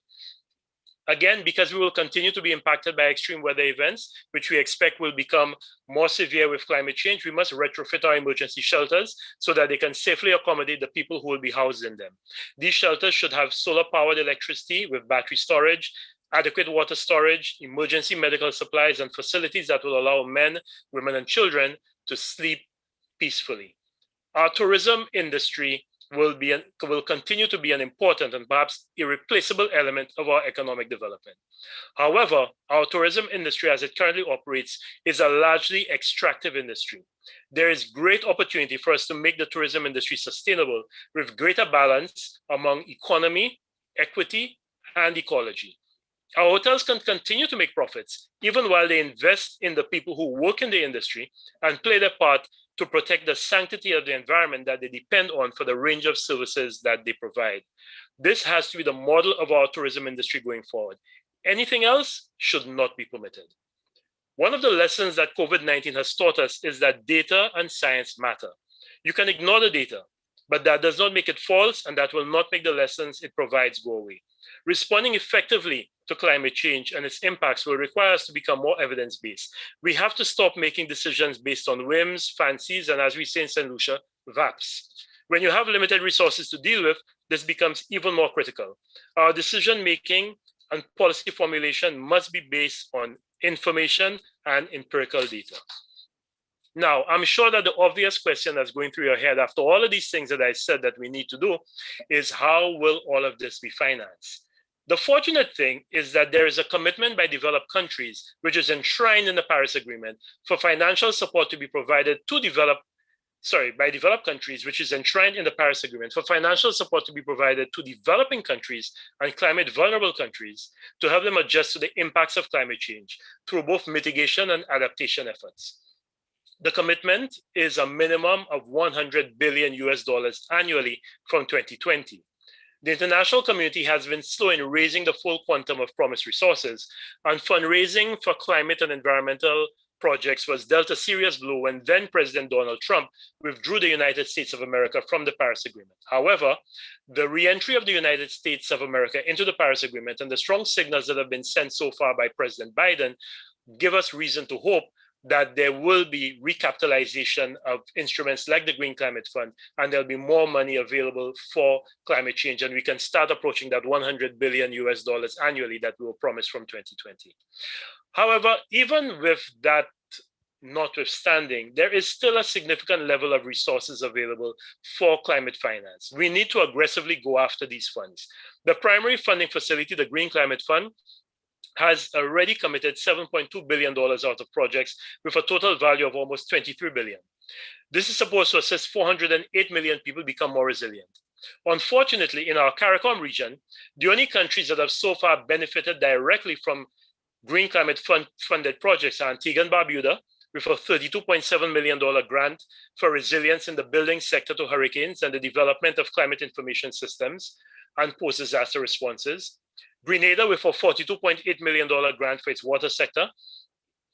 Again, because we will continue to be impacted by extreme weather events, which we expect will become more severe with climate change, we must retrofit our emergency shelters so that they can safely accommodate the people who will be housed in them. These shelters should have solar-powered electricity with battery storage, adequate water storage, emergency medical supplies, and facilities that will allow men, women, and children to sleep peacefully. Our tourism industry will continue to be an important and perhaps irreplaceable element of our economic development. However, our tourism industry as it currently operates is a largely extractive industry. There is great opportunity for us to make the tourism industry sustainable with greater balance among economy, equity, and ecology. Our hotels can continue to make profits even while they invest in the people who work in the industry and play their part to protect the sanctity of the environment that they depend on for the range of services that they provide. This has to be the model of our tourism industry going forward. Anything else should not be permitted. One of the lessons that COVID-19 has taught us is that data and science matter. You can ignore the data, but that does not make it false, and that will not make the lessons it provides go away. Responding effectively to climate change and its impacts will require us to become more evidence-based. We have to stop making decisions based on whims, fancies, and as we say in St. Lucia, VAPs. When you have limited resources to deal with, this becomes even more critical. Our decision-making and policy formulation must be based on information and empirical data. Now, I'm sure that the obvious question that's going through your head after all of these things that I said that we need to do is how will all of this be financed? The fortunate thing is that there is a commitment by developed countries, which is enshrined in the Paris Agreement, for financial support to be provided to developed countries, which is enshrined in the Paris Agreement, for financial support to be provided to developing countries and climate vulnerable countries to help them adjust to the impacts of climate change through both mitigation and adaptation efforts. The commitment is a minimum of $100 billion annually from 2020. The international community has been slow in raising the full quantum of promised resources, and fundraising for climate and environmental projects was dealt a serious blow when then President Donald Trump withdrew the United States of America from the Paris Agreement. However, the re-entry of the United States of America into the Paris Agreement and the strong signals that have been sent so far by President Biden give us reason to hope that there will be recapitalization of instruments like the Green Climate Fund, and there'll be more money available for climate change, and we can start approaching that $100 billion annually that we were promised from 2020. However, even with that notwithstanding, there is still a significant level of resources available for climate finance. We need to aggressively go after these funds. The primary funding facility, the Green Climate Fund, has already committed $7.2 billion out of projects with a total value of almost $23 billion. This is supposed to assist 408 million people become more resilient. Unfortunately, in our CARICOM region, the only countries that have so far benefited directly from Green Climate funded projects are Antigua and Barbuda, with a $32.7 million grant for resilience in the building sector to hurricanes and the development of climate information systems and post-disaster responses. Grenada with a $42.8 million grant for its water sector,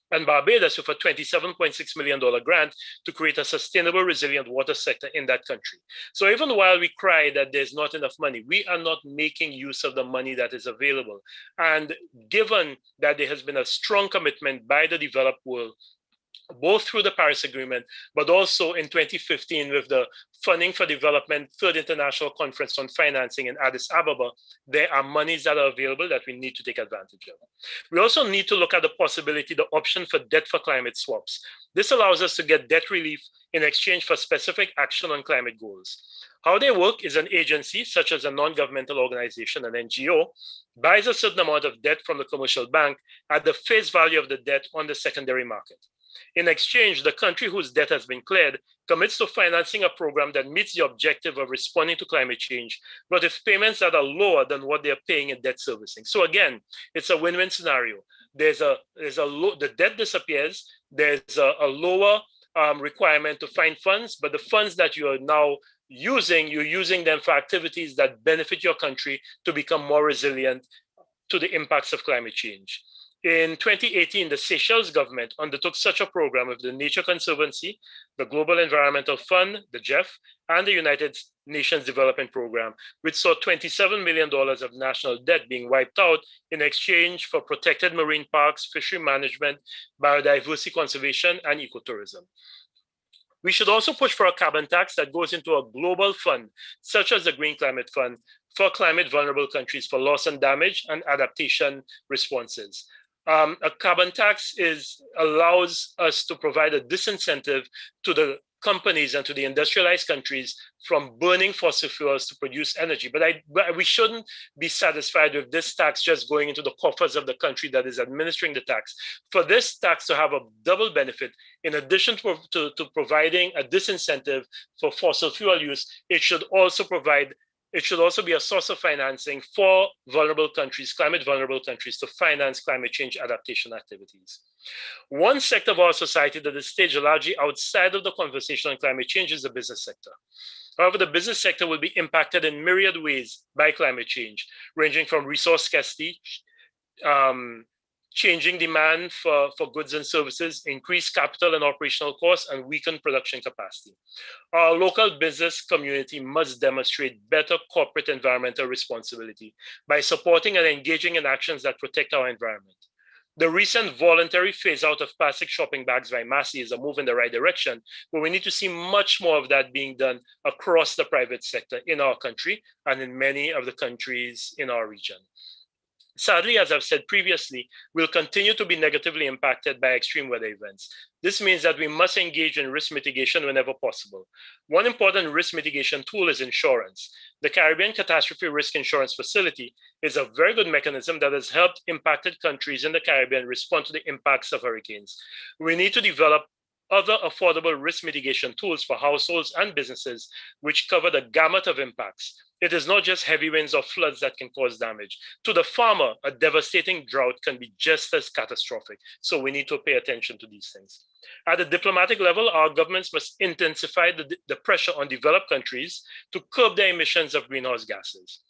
and Barbados with a $27.6 million grant to create a sustainable, resilient water sector in that country. So even while we cry that there's not enough money, we are not making use of the money that is available. And given that there has been a strong commitment by the developed world, both through the Paris Agreement, but also in 2015 with the Funding for Development Third International Conference on Financing in Addis Ababa, there are monies that are available that we need to take advantage of. We also need to look at the possibility, the option for debt for climate swaps. This allows us to get debt relief in exchange for specific action on climate goals. How they work is an agency, such as a non-governmental organization, an NGO, buys a certain amount of debt from the commercial bank at the face value of the debt on the secondary market. In exchange, the country whose debt has been cleared commits to financing a program that meets the objective of responding to climate change, but with payments that are lower than what they are paying in debt servicing. So again, it's a win-win scenario. The debt disappears, there's a lower requirement to find funds, but the funds that you are now using, you're using them for activities that benefit your country to become more resilient to the impacts of climate change. In 2018, the Seychelles government undertook such a program with the Nature Conservancy, the Global Environmental Fund, the GEF, and the United Nations Development Program, which saw $27 million of national debt being wiped out in exchange for protected marine parks, fishery management, biodiversity conservation, and ecotourism. We should also push for a carbon tax that goes into a global fund, such as the Green Climate Fund, for climate vulnerable countries for loss and damage and adaptation responses. A carbon tax allows us to provide a disincentive to the companies and to the industrialized countries from burning fossil fuels to produce energy. But we shouldn't be satisfied with this tax just going into the coffers of the country that is administering the tax. For this tax to have a double benefit, in addition to providing a disincentive for fossil fuel use, it should also be a source of financing for vulnerable countries, climate vulnerable countries, to finance climate change adaptation activities. One sector of our society that is staged largely outside of the conversation on climate change is the business sector. However, the business sector will be impacted in myriad ways by climate change, ranging from resource scarcity, changing demand for goods and services, increased capital and operational costs, and weakened production capacity. Our local business community must demonstrate better corporate environmental responsibility by supporting and engaging in actions that protect our environment. The recent voluntary phase out of plastic shopping bags by Massey is a move in the right direction, but we need to see much more of that being done across the private sector in our country and in many of the countries in our region. Sadly, as I've said previously, we'll continue to be negatively impacted by extreme weather events. This means that we must engage in risk mitigation whenever possible. One important risk mitigation tool is insurance. The Caribbean Catastrophe Risk Insurance Facility is a very good mechanism that has helped impacted countries in the Caribbean respond to the impacts of hurricanes. We need to develop other affordable risk mitigation tools for households and businesses, which cover the gamut of impacts. It is not just heavy winds or floods that can cause damage. To the farmer, a devastating drought can be just as catastrophic. So we need to pay attention to these things. At the diplomatic level, our governments must intensify the pressure on developed countries to curb their emissions of greenhouse gases.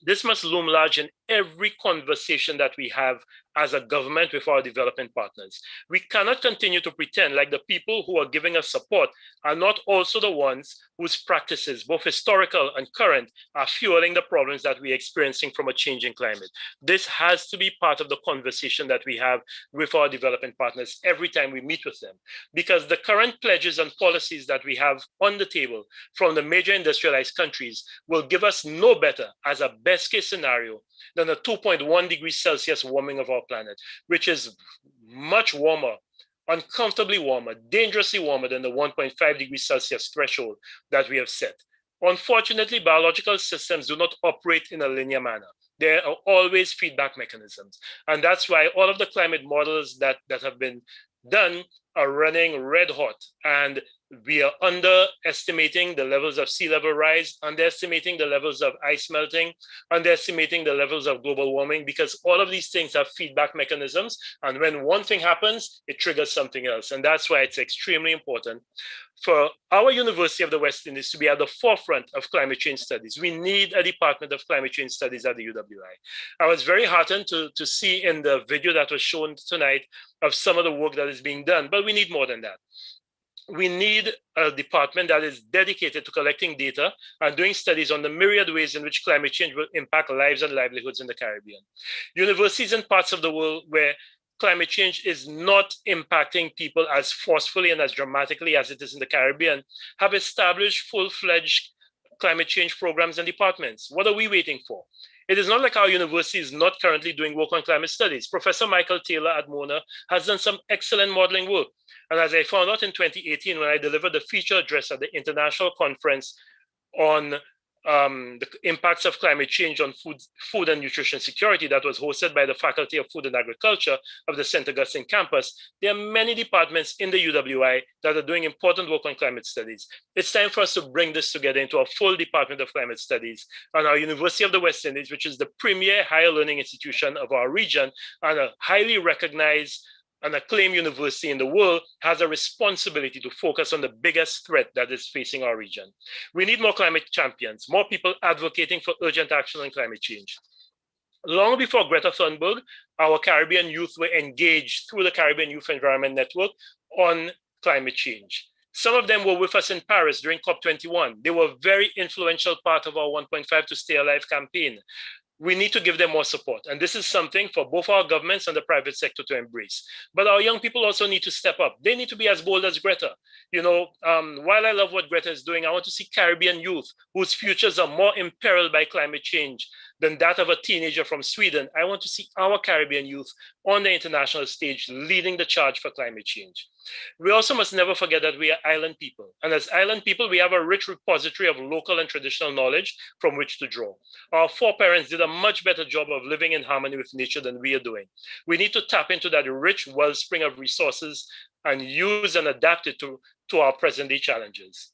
This must loom large in every conversation that we have as a government with our development partners. We cannot continue to pretend like the people who are giving us support are not also the ones whose practices, both historical and current, are fueling the problems that we're experiencing from a changing climate. This has to be part of the conversation that we have with our development partners every time we meet with them, because the current pledges and policies that we have on the table from the major industrialized countries will give us no better as a best case scenario than a 2.1 degrees Celsius warming of our planet, which is much warmer, uncomfortably warmer, dangerously warmer than the 1.5 degrees Celsius threshold that we have set. Unfortunately, biological systems do not operate in a linear manner. There are always feedback mechanisms. And that's why all of the climate models that have been done are running red hot. And we are underestimating the levels of sea level rise, underestimating the levels of ice melting, underestimating the levels of global warming, because all of these things have feedback mechanisms. And when one thing happens, it triggers something else. And that's why it's extremely important for our University of the West Indies to be at the forefront of climate change studies. We need a Department of Climate Change Studies at the UWI. I was very heartened to see in the video that was shown tonight of some of the work that is being done, but we need more than that. We need a department that is dedicated to collecting data and doing studies on the myriad ways in which climate change will impact lives and livelihoods in the Caribbean. Universities in parts of the world where climate change is not impacting people as forcefully and as dramatically as it is in the Caribbean have established full-fledged climate change programs and departments. What are we waiting for? It is not like our university is not currently doing work on climate studies. Professor Michael Taylor at Mona has done some excellent modeling work. And as I found out in 2018, when I delivered the feature address at the International Conference on the impacts of climate change on food and nutrition security that was hosted by the Faculty of Food and Agriculture of the St. Augustine campus, there are many departments in the UWI that are doing important work on climate studies. It's time for us to bring this together into a full Department of Climate Studies. And our University of the West Indies, which is the premier higher learning institution of our region and a highly recognized and acclaimed university in the world, has a responsibility to focus on the biggest threat that is facing our region. We need more climate champions, more people advocating for urgent action on climate change. Long before Greta Thunberg, our Caribbean youth were engaged through the Caribbean Youth Environment Network on climate change. Some of them were with us in Paris during COP21. They were a very influential part of our 1.5 to Stay Alive campaign. We need to give them more support. And this is something for both our governments and the private sector to embrace. But our young people also need to step up. They need to be as bold as Greta. You know, while I love what Greta is doing, I want to see Caribbean youth whose futures are more imperiled by climate change than that of a teenager from Sweden. I want to see our Caribbean youth on the international stage leading the charge for climate change. We also must never forget that we are island people. And as island people, we have a rich repository of local and traditional knowledge from which to draw. Our foreparents did a much better job of living in harmony with nature than we are doing. We need to tap into that rich wellspring of resources and use and adapt it to our present-day challenges.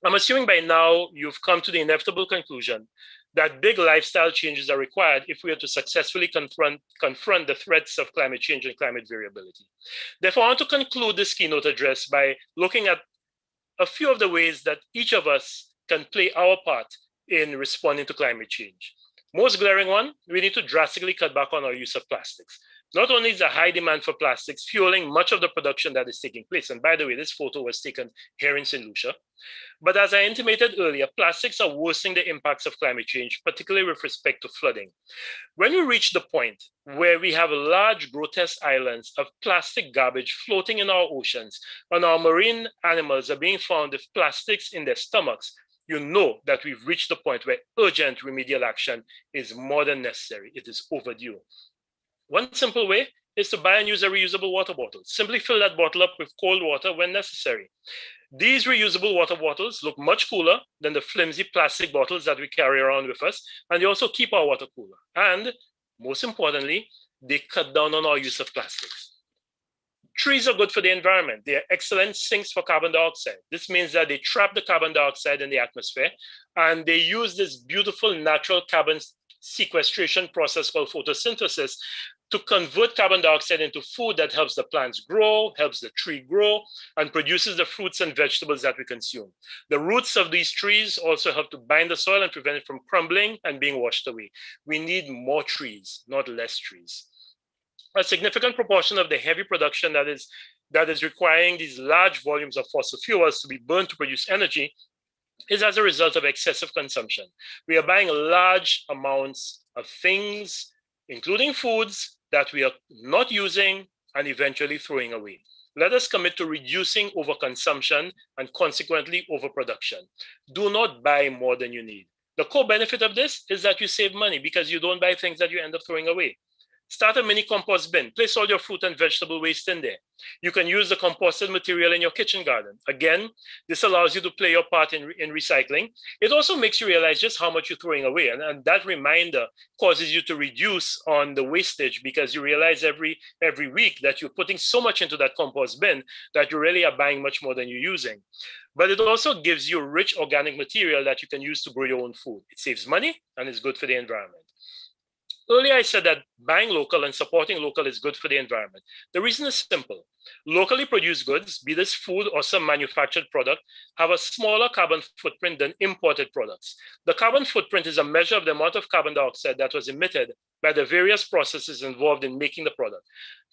I'm assuming by now you've come to the inevitable conclusion that big lifestyle changes are required if we are to successfully confront the threats of climate change and climate variability. Therefore, I want to conclude this keynote address by looking at a few of the ways that each of us can play our part in responding to climate change. Most glaring one, we need to drastically cut back on our use of plastics. Not only is a high demand for plastics fueling much of the production that is taking place, and by the way, this photo was taken here in St. Lucia, but as I intimated earlier, plastics are worsening the impacts of climate change, particularly with respect to flooding. When we reach the point where we have large, grotesque islands of plastic garbage floating in our oceans, and our marine animals are being found with plastics in their stomachs, you know that we've reached the point where urgent remedial action is more than necessary. It is overdue. One simple way is to buy and use a reusable water bottle. Simply fill that bottle up with cold water when necessary. These reusable water bottles look much cooler than the flimsy plastic bottles that we carry around with us, and they also keep our water cooler. And most importantly, they cut down on our use of plastics. Trees are good for the environment. They are excellent sinks for carbon dioxide. This means that they trap the carbon dioxide in the atmosphere, and they use this beautiful natural carbon sequestration process called photosynthesis to convert carbon dioxide into food that helps the plants grow, helps the tree grow, and produces the fruits and vegetables that we consume. The roots of these trees also help to bind the soil and prevent it from crumbling and being washed away. We need more trees, not less trees. A significant proportion of the heavy production that is requiring these large volumes of fossil fuels to be burned to produce energy is as a result of excessive consumption. We are buying large amounts of things, including foods, that we are not using and eventually throwing away. Let us commit to reducing overconsumption and consequently overproduction. Do not buy more than you need. The core benefit of this is that you save money because you don't buy things that you end up throwing away. Start a mini compost bin. Place all your fruit and vegetable waste in there. You can use the composted material in your kitchen garden. Again, this allows you to play your part in recycling. It also makes you realize just how much you're throwing away. And that reminder causes you to reduce on the wastage because you realize every week that you're putting so much into that compost bin that you really are buying much more than you're using. But it also gives you rich organic material that you can use to grow your own food. It saves money and is good for the environment. Earlier, I said that buying local and supporting local is good for the environment. The reason is simple. Locally produced goods, be this food or some manufactured product, have a smaller carbon footprint than imported products. The carbon footprint is a measure of the amount of carbon dioxide that was emitted by the various processes involved in making the product.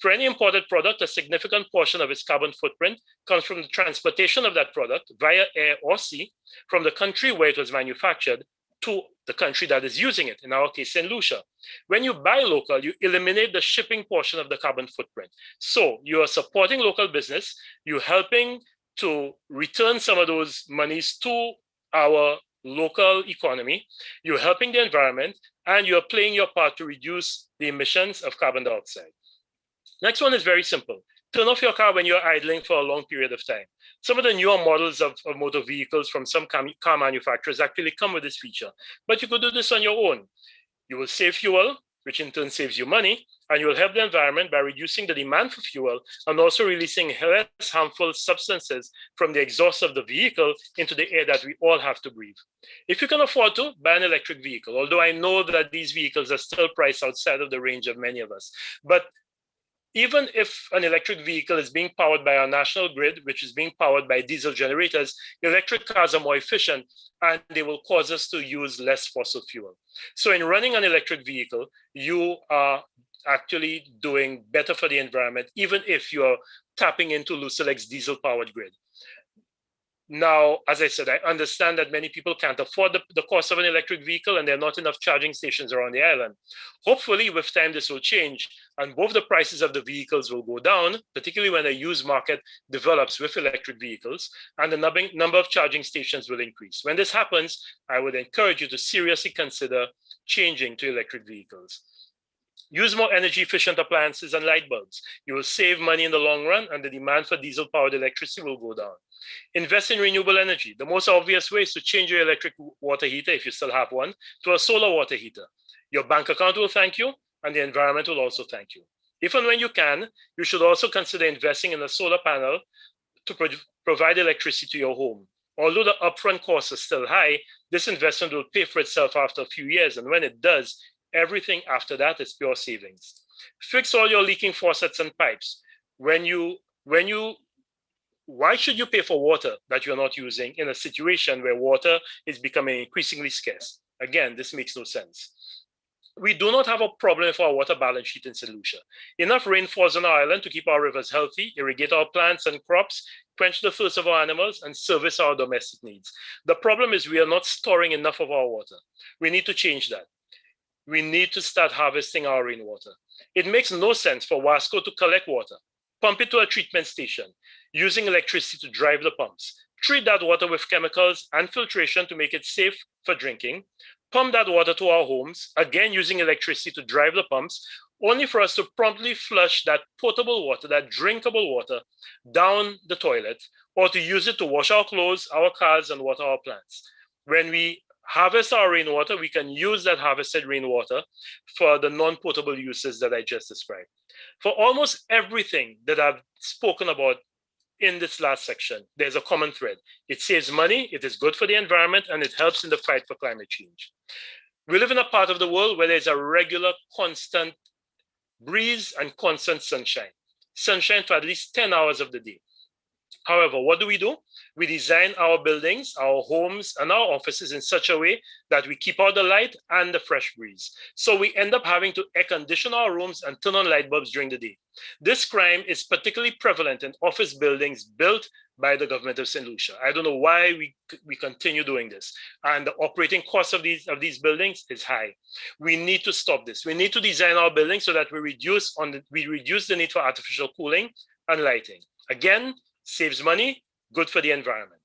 For any imported product, a significant portion of its carbon footprint comes from the transportation of that product via air or sea from the country where it was manufactured to the country that is using it, in our case, St. Lucia. When you buy local, you eliminate the shipping portion of the carbon footprint. So you are supporting local business, you're helping to return some of those monies to our local economy, you're helping the environment, and you're playing your part to reduce the emissions of carbon dioxide. Next one is very simple. Turn off your car when you're idling for a long period of time. Some of the newer models of motor vehicles from some car manufacturers actually come with this feature, but you could do this on your own. You will save fuel, which in turn saves you money, and you will help the environment by reducing the demand for fuel and also releasing less harmful substances from the exhaust of the vehicle into the air that we all have to breathe. If you can afford to, buy an electric vehicle, although I know that these vehicles are still priced outside of the range of many of us. But even if an electric vehicle is being powered by our national grid, which is being powered by diesel generators, electric cars are more efficient and they will cause us to use less fossil fuel. So in running an electric vehicle, you are actually doing better for the environment, even if you're tapping into Lucia's diesel-powered grid. Now, as I said, I understand that many people can't afford the cost of an electric vehicle and there are not enough charging stations around the island. Hopefully, with time, this will change and both the prices of the vehicles will go down, particularly when a used market develops with electric vehicles, and the number of charging stations will increase. When this happens, I would encourage you to seriously consider changing to electric vehicles. Use more energy-efficient appliances and light bulbs. You will save money in the long run and the demand for diesel-powered electricity will go down. Invest in renewable energy. The most obvious way is to change your electric water heater, if you still have one, to a solar water heater. Your bank account will thank you, and the environment will also thank you. If and when you can, you should also consider investing in a solar panel to provide electricity to your home. Although the upfront costs are still high, this investment will pay for itself after a few years, and when it does, everything after that is pure savings. Fix all your leaking faucets and pipes. Why should you pay for water that you're not using in a situation where water is becoming increasingly scarce? Again, this makes no sense. we do not have a problem with our water balance sheet in St. Lucia. Enough rain falls on our island to keep our rivers healthy, irrigate our plants and crops, quench the thirst of our animals, and service our domestic needs. The problem is we are not storing enough of our water. We need to change that. We need to start harvesting our rainwater. It makes no sense for Wasco to collect water, pump it to a treatment station, using electricity to drive the pumps, treat that water with chemicals and filtration to make it safe for drinking, pump that water to our homes, again using electricity to drive the pumps, only for us to promptly flush that potable water, that drinkable water, down the toilet, or to use it to wash our clothes, our cars, and water our plants. When we harvest our rainwater, we can use that harvested rainwater for the non-potable uses that I just described. For almost everything that I've spoken about in this last section, there's a common thread. It saves money, it is good for the environment, and it helps in the fight for climate change. We live in a part of the world where there's a regular, constant breeze and constant sunshine. Sunshine for at least 10 hours of the day. However, what do? We design our buildings, our homes, and our offices in such a way that we keep out the light and the fresh breeze. So we end up having to air condition our rooms and turn on light bulbs during the day. This crime is particularly prevalent in office buildings built by the government of St. Lucia. I don't know why we continue doing this. And the operating cost of these buildings is high. We need to stop this. We need to design our buildings so that we reduce the need for artificial cooling and lighting. Again, saves money, good for the environment.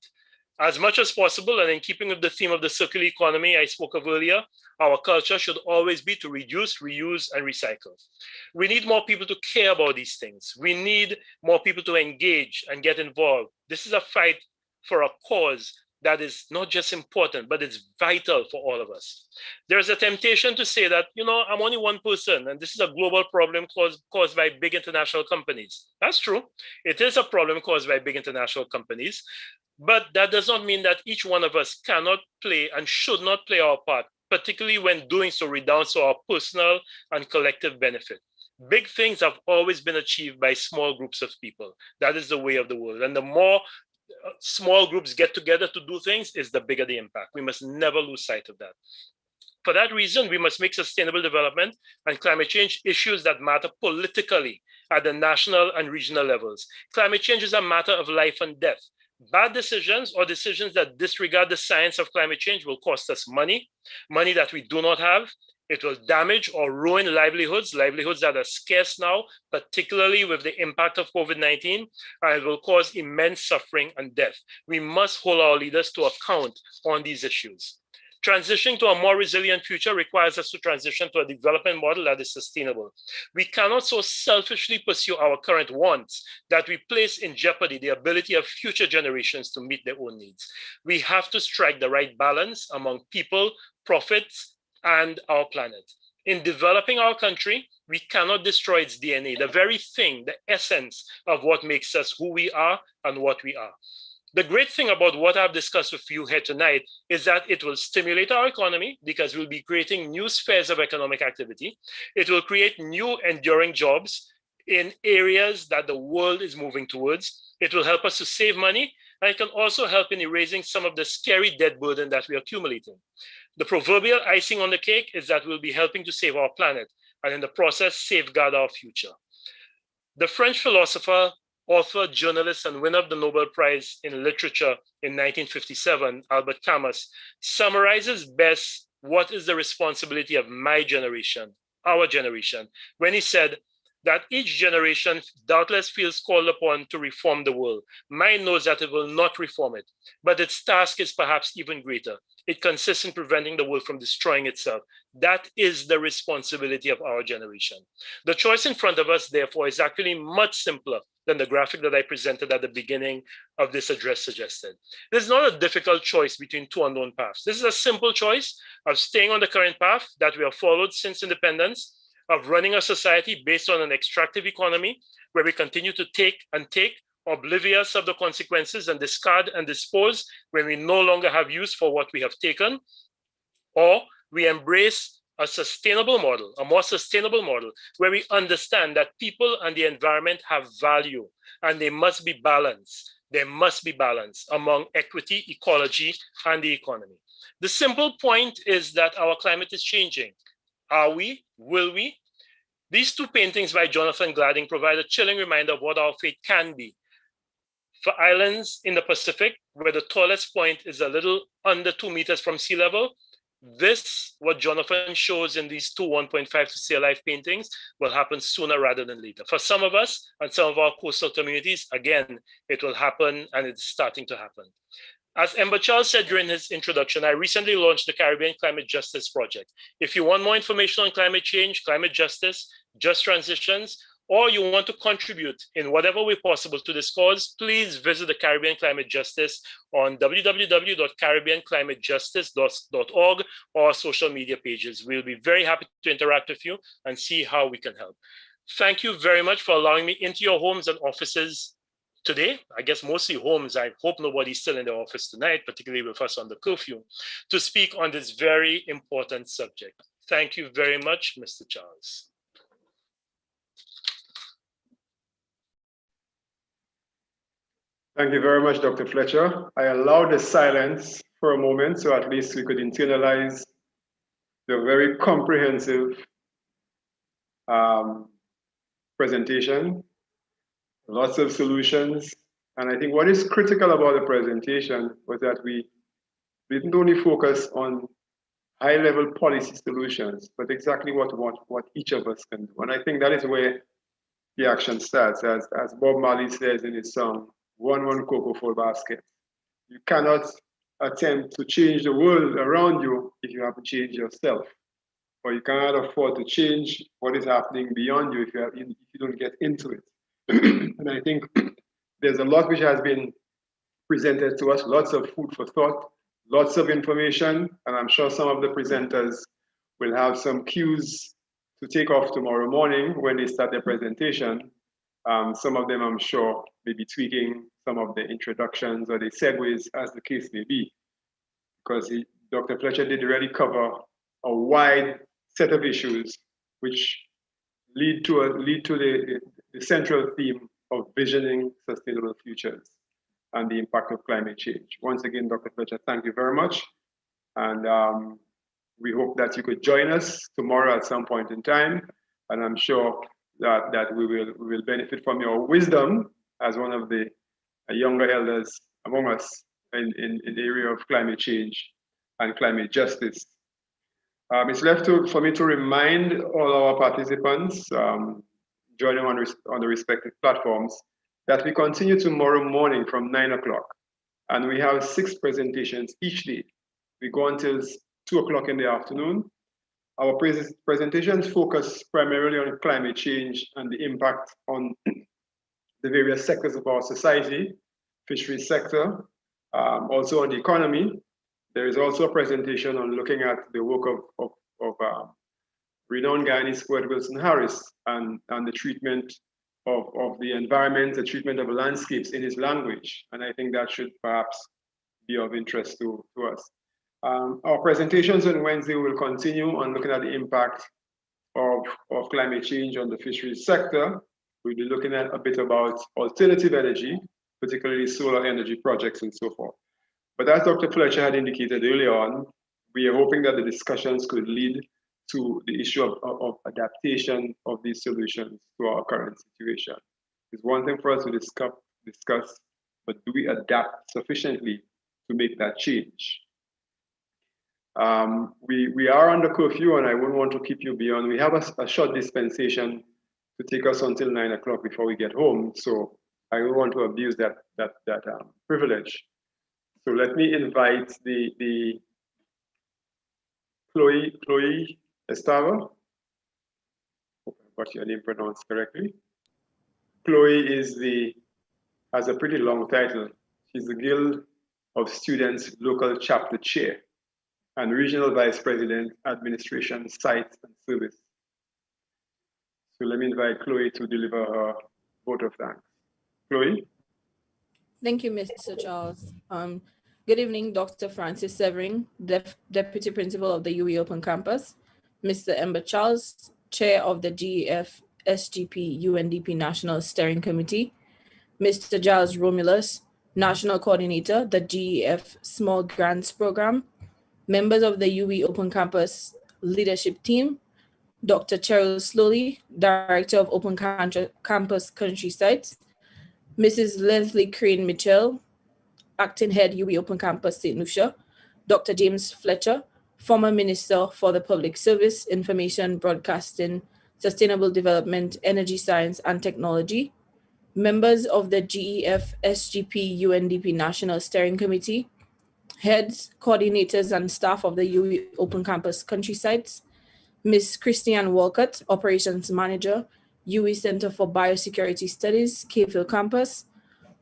As much as possible, and in keeping with the theme of the circular economy I spoke of earlier, our culture should always be to reduce, reuse, and recycle. We need more people to care about these things. We need more people to engage and get involved. This is a fight for a cause that is not just important, but it's vital for all of us. There's a temptation to say that, I'm only one person, and this is a global problem caused by big international companies. That's true. It is a problem caused by big international companies, but that does not mean that each one of us cannot play and should not play our part, particularly when doing so redounds to our personal and collective benefit. Big things have always been achieved by small groups of people. That is the way of the world. And the more small groups get together to do things, is the bigger the impact. We must never lose sight of that. For that reason, we must make sustainable development and climate change issues that matter politically at the national and regional levels. Climate change is a matter of life and death. Bad decisions or decisions that disregard the science of climate change will cost us money that we do not have. It will damage or ruin livelihoods that are scarce now, particularly with the impact of COVID-19, and it will cause immense suffering and death. We must hold our leaders to account on these issues. Transitioning to a more resilient future requires us to transition to a development model that is sustainable. We cannot so selfishly pursue our current wants that we place in jeopardy the ability of future generations to meet their own needs. We have to strike the right balance among people, profits, and our planet. In developing our country, we cannot destroy its DNA, the very thing, the essence of what makes us who we are and what we are. The great thing about what I've discussed with you here tonight is that it will stimulate our economy because we'll be creating new spheres of economic activity. It will create new enduring jobs in areas that the world is moving towards. It will help us to save money, and it can also help in erasing some of the scary debt burden that we're accumulating. The proverbial icing on the cake is that we'll be helping to save our planet and in the process safeguard our future. The French philosopher, author, journalist, and winner of the Nobel Prize in Literature in 1957, Albert Camus, summarizes best what is the responsibility of my generation, our generation, when he said that each generation doubtless feels called upon to reform the world. Mine knows that it will not reform it, but its task is perhaps even greater. It consists in preventing the world from destroying itself. That is the responsibility of our generation. The choice in front of us, therefore, is actually much simpler than the graphic that I presented at the beginning of this address suggested. This is not a difficult choice between two unknown paths. This is a simple choice of staying on the current path that we have followed since independence, of running a society based on an extractive economy where we continue to take, oblivious of the consequences, and discard and dispose when we no longer have use for what we have taken, or we embrace a sustainable model, a more sustainable model, where we understand that people and the environment have value and they must be balanced. There must be balance among equity, ecology, and the economy. The simple point is that our climate is changing. Are we? Will we? These two paintings by Jonathan Gladding provide a chilling reminder of what our fate can be. For islands in the Pacific, where the tallest point is a little under 2 meters from sea level, this, what Jonathan shows in these two 1.5 to sea life paintings, will happen sooner rather than later. For some of us and some of our coastal communities, again, it will happen and it's starting to happen. As Ember Charles said during his introduction, I recently launched the Caribbean Climate Justice Project. If you want more information on climate change, climate justice, just transitions, or you want to contribute in whatever way possible to this cause, please visit the Caribbean Climate Justice on www.caribbeanclimatejustice.org or our social media pages. We'll be very happy to interact with you and see how we can help. Thank you very much for allowing me into your homes and offices today. I guess mostly homes. I hope nobody's still in the office tonight, particularly with us on the curfew, to speak on this very important subject. Thank you very much, Mr. Charles. Thank you very much, Dr. Fletcher. I allowed the silence for a moment so at least we could internalize the very comprehensive presentation, lots of solutions. And I think what is critical about the presentation was that we didn't only focus on high-level policy solutions, but exactly what each of us can do. And I think that is where the action starts, as Bob Marley says in his song, one cocoa for basket. You cannot attempt to change the world around you if you haven't changed yourself, or you cannot afford to change what is happening beyond you if you don't get into it. And I think there's a lot which has been presented to us, lots of food for thought, lots of information, and I'm sure some of the presenters will have some cues to take off tomorrow morning when they start their presentation. Some of them, I'm sure, may be tweaking some of the introductions or the segues, as the case may be, because Dr. Fletcher did really cover a wide set of issues which lead to the central theme of visioning sustainable futures and the impact of climate change. Once again, Dr. Fletcher, thank you very much. And we hope that you could join us tomorrow at some point in time. And I'm sure that we will benefit from your wisdom as one of the younger elders among us in the area of climate change and climate justice. It's left for me to remind all our participants joining on the respective platforms that we continue tomorrow morning from 9 o'clock. And we have 6 presentations each day. We go until 2 o'clock in the afternoon. Our presentations focus primarily on climate change and the impact on the various sectors of our society, fisheries sector, also on the economy. There is also a presentation on looking at the work of renowned Guyanese poet Wilson Harris and the treatment of the environment, the treatment of landscapes in his language. And I think that should perhaps be of interest to us. Our presentations on Wednesday will continue on looking at the impact of climate change on the fisheries sector. We'll be looking at a bit about alternative energy, particularly solar energy projects and so forth. But as Dr. Fletcher had indicated earlier on, we are hoping that the discussions could lead to the issue of adaptation of these solutions to our current situation. It's one thing for us to discuss, but do we adapt sufficiently to make that change? We are under curfew, and I wouldn't want to keep you beyond. We have a short dispensation to take us until 9 o'clock before we get home, so I don't want to abuse that privilege. So let me invite the Chloe Estava. Hope I got your name pronounced correctly. Chloe has a pretty long title. She's the Guild of Students Local Chapter Chair and Regional Vice President, Administration, Site and Service. So let me invite Chloe to deliver her vote of thanks. Chloe? Thank you, Mr. Charles. Good evening, Dr. Francis Severing, Deputy Principal of the UWI Open Campus, Mr. Ember Charles, Chair of the GEF SGP UNDP National Steering Committee, Mr. Giles Romulus, National Coordinator, the GEF Small Grants Program, members of the UWI Open Campus leadership team, Dr. Cheryl Slowly, Director of Open Campus Country Sites, Mrs. Leslie Crane Mitchell, Acting Head UWI Open Campus St. Lucia, Dr. James Fletcher, former Minister for the Public Service, Information, Broadcasting, Sustainable Development, Energy Science and Technology, members of the GEF SGP UNDP National Steering Committee, heads, coordinators, and staff of the UWI Open Campus Country Sites, Ms. Christiane Walcott, Operations Manager, UWI Center for Biosecurity Studies, Cave Campus,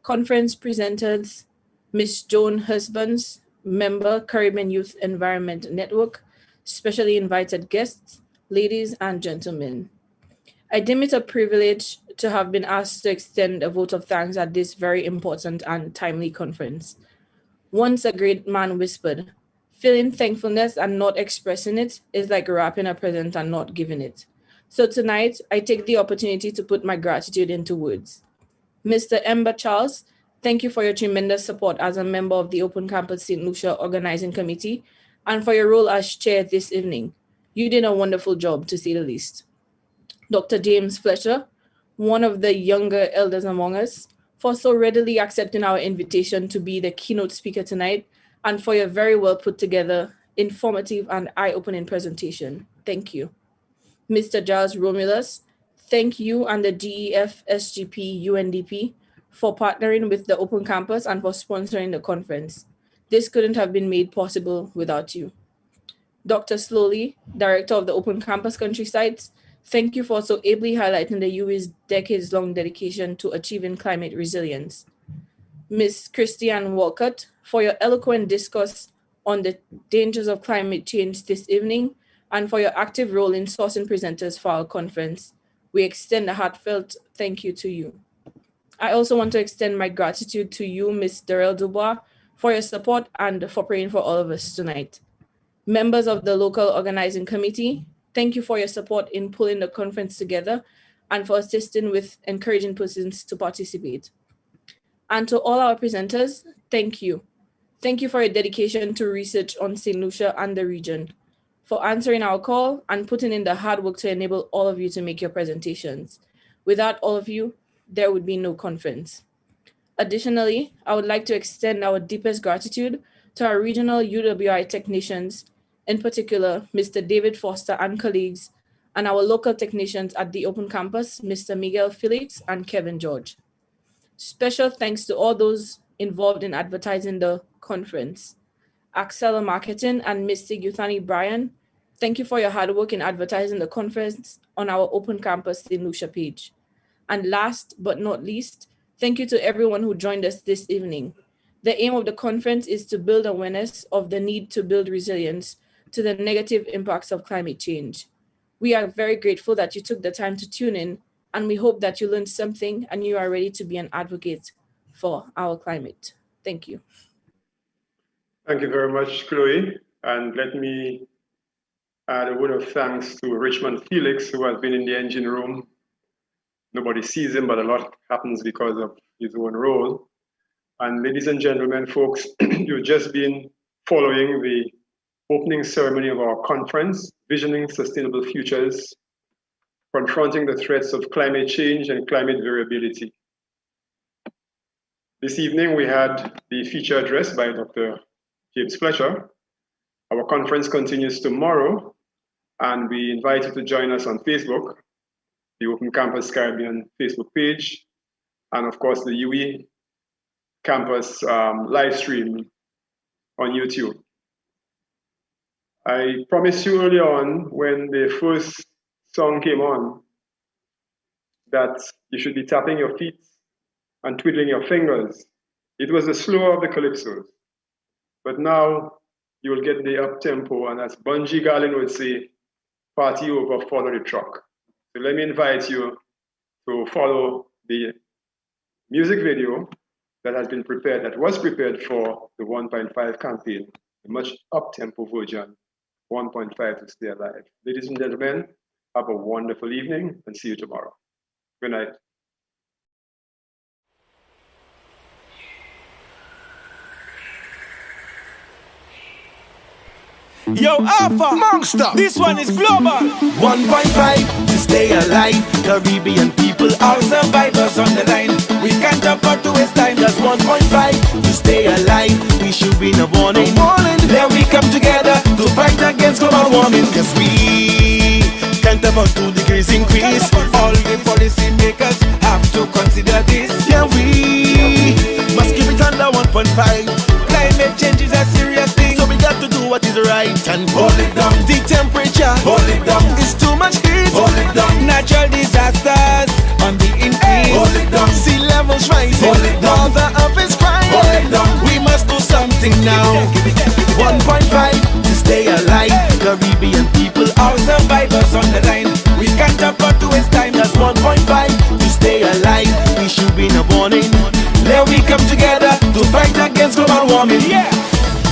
conference presenters, Ms. Joan Husbands, member, Caribbean Youth Environment Network, specially invited guests, ladies and gentlemen. I deem it a privilege to have been asked to extend a vote of thanks at this very important and timely conference. Once a great man whispered, feeling thankfulness and not expressing it is like wrapping a present and not giving it. So tonight, I take the opportunity to put my gratitude into words. Mr. Ember Charles, thank you for your tremendous support as a member of the Open Campus St. Lucia Organizing Committee and for your role as chair this evening. You did a wonderful job, to say the least. Dr. James Fletcher, one of the younger elders among us, for so readily accepting our invitation to be the keynote speaker tonight and for your very well put together, informative and eye-opening presentation. Thank you. Mr. Giles Romulus, thank you and the GEF SGP UNDP for partnering with the Open Campus and for sponsoring the conference. This couldn't have been made possible without you. Dr. Slowly, Director of the Open Campus Country Sites, thank you for so ably highlighting the UWI's decades-long dedication to achieving climate resilience. Ms. Christiane Walcott, for your eloquent discourse on the dangers of climate change this evening and for your active role in sourcing presenters for our conference. We extend a heartfelt thank you to you. I also want to extend my gratitude to you, Ms. Darrell Dubois, for your support and for praying for all of us tonight. Members of the local organizing committee, thank you for your support in pulling the conference together and for assisting with encouraging persons to participate. And to all our presenters, thank you. Thank you for your dedication to research on St. Lucia and the region, for answering our call and putting in the hard work to enable all of you to make your presentations. Without all of you, there would be no conference. Additionally, I would like to extend our deepest gratitude to our regional UWI technicians, in particular, Mr. David Foster and colleagues, and our local technicians at the Open Campus, Mr. Miguel Felix and Kevin George. Special thanks to all those involved in advertising the conference. Axela Marketing and Mr. Yuthani Bryan, thank you for your hard work in advertising the conference on our Open Campus St. Lucia page. And last but not least, thank you to everyone who joined us this evening. The aim of the conference is to build awareness of the need to build resilience to the negative impacts of climate change. We are very grateful that you took the time to tune in, and we hope that you learned something and you are ready to be an advocate for our climate. Thank you. Thank you very much, Chloe. And let me add a word of thanks to Richmond Felix, who has been in the engine room. Nobody sees him, but a lot happens because of his own role. And ladies and gentlemen, folks, you've just been following the opening ceremony of our conference, Visioning Sustainable Futures, Confronting the Threats of Climate Change and Climate Variability. This evening, we had the feature address by Dr. James Fletcher. Our conference continues tomorrow, and we invite you to join us on Facebook, the Open Campus Caribbean Facebook page, and of course, the UWI Campus live stream on YouTube. I promised you early on when the first song came on that you should be tapping your feet and twiddling your fingers. It was the slower of the calypsos, but now you will get the up tempo, and as Bungie Garlin would say, party over, follow the truck. So let me invite you to follow the music video that has been prepared, that was prepared for the 1.5 campaign, a much up-tempo version, 1.5 to stay alive. Ladies and gentlemen, have a wonderful evening and see you tomorrow. Good night. Yo, Alpha, Monster. This one is global. 1.5 to stay alive. Caribbean people are survivors on the line. We can't afford to waste time. That's 1.5 to stay alive. We should be in a warning. Then we come together to fight against global warming. Cause we can't afford 2 degrees increase. All the policy makers have to consider this. Yeah, we must keep it under 1.5. Climate change is a serious thing, so we got to do what is right and hold it down. The temperature, hold it down. It's too much heat, hold it down. Natural disasters on the increase, hold it down. Sea levels rising, hold it down. Mother Earth is crying, hold it down. We must do something now. 1.5 to stay alive. Caribbean people are survivors on the line. We can't afford to waste time. That's 1.5 to stay alive. We should be in a warning. Then we come together to fight against global warming. Yeah.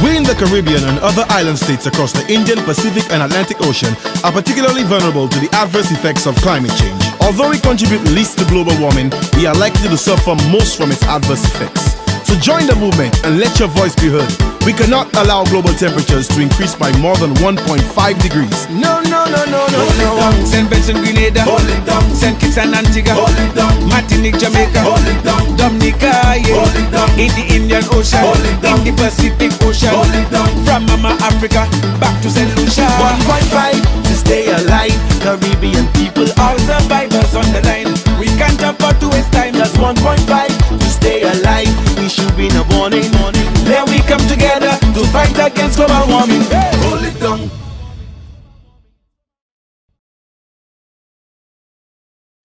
We in the Caribbean and other island states across the Indian, Pacific and Atlantic Ocean are particularly vulnerable to the adverse effects of climate change. Although we contribute least to global warming, we are likely to suffer most from its adverse effects. So join the movement and let your voice be heard. We cannot allow global temperatures to increase by more than 1.5 degrees. No. St. Vincent, Grenada, hold it down. St. Kitts and Antigua, hold it down. Martinique, Jamaica, hold it down. Dominica, yeah, hold it down. In the Indian Ocean, hold it down. In the Pacific Ocean, hold it down. From Mama Africa back to St. Lucia. 1.5 to stay alive. Caribbean people are survivors on the line. We can't afford to waste time. That's 1.5 to stay alive. We should be in a warning. Then we come together to fight against global warming. Hold it down.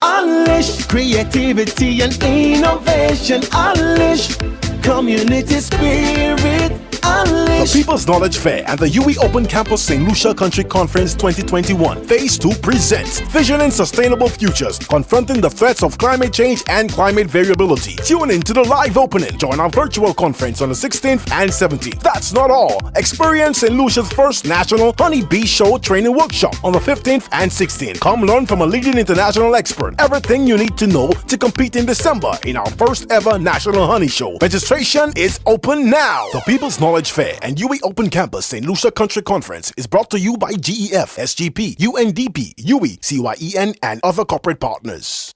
Unleash creativity and innovation. Unleash community spirit. The People's Knowledge Fair and the UWI Open Campus St. Lucia Country Conference 2021 Phase 2 presents Vision and Sustainable Futures, Confronting the Threats of Climate Change and Climate Variability. Tune in to the live opening. Join our virtual conference on the 16th and 17th. That's not all. Experience St. Lucia's first National Honey Bee Show Training Workshop on the 15th and 16th. Come learn from a leading international expert everything you need to know to compete in December in our first ever National Honey Show. Registration is open now. The People's Knowledge Fair and UWI Open Campus St. Lucia Country Conference is brought to you by GEF SGP UNDP UWI CYEN and other corporate partners.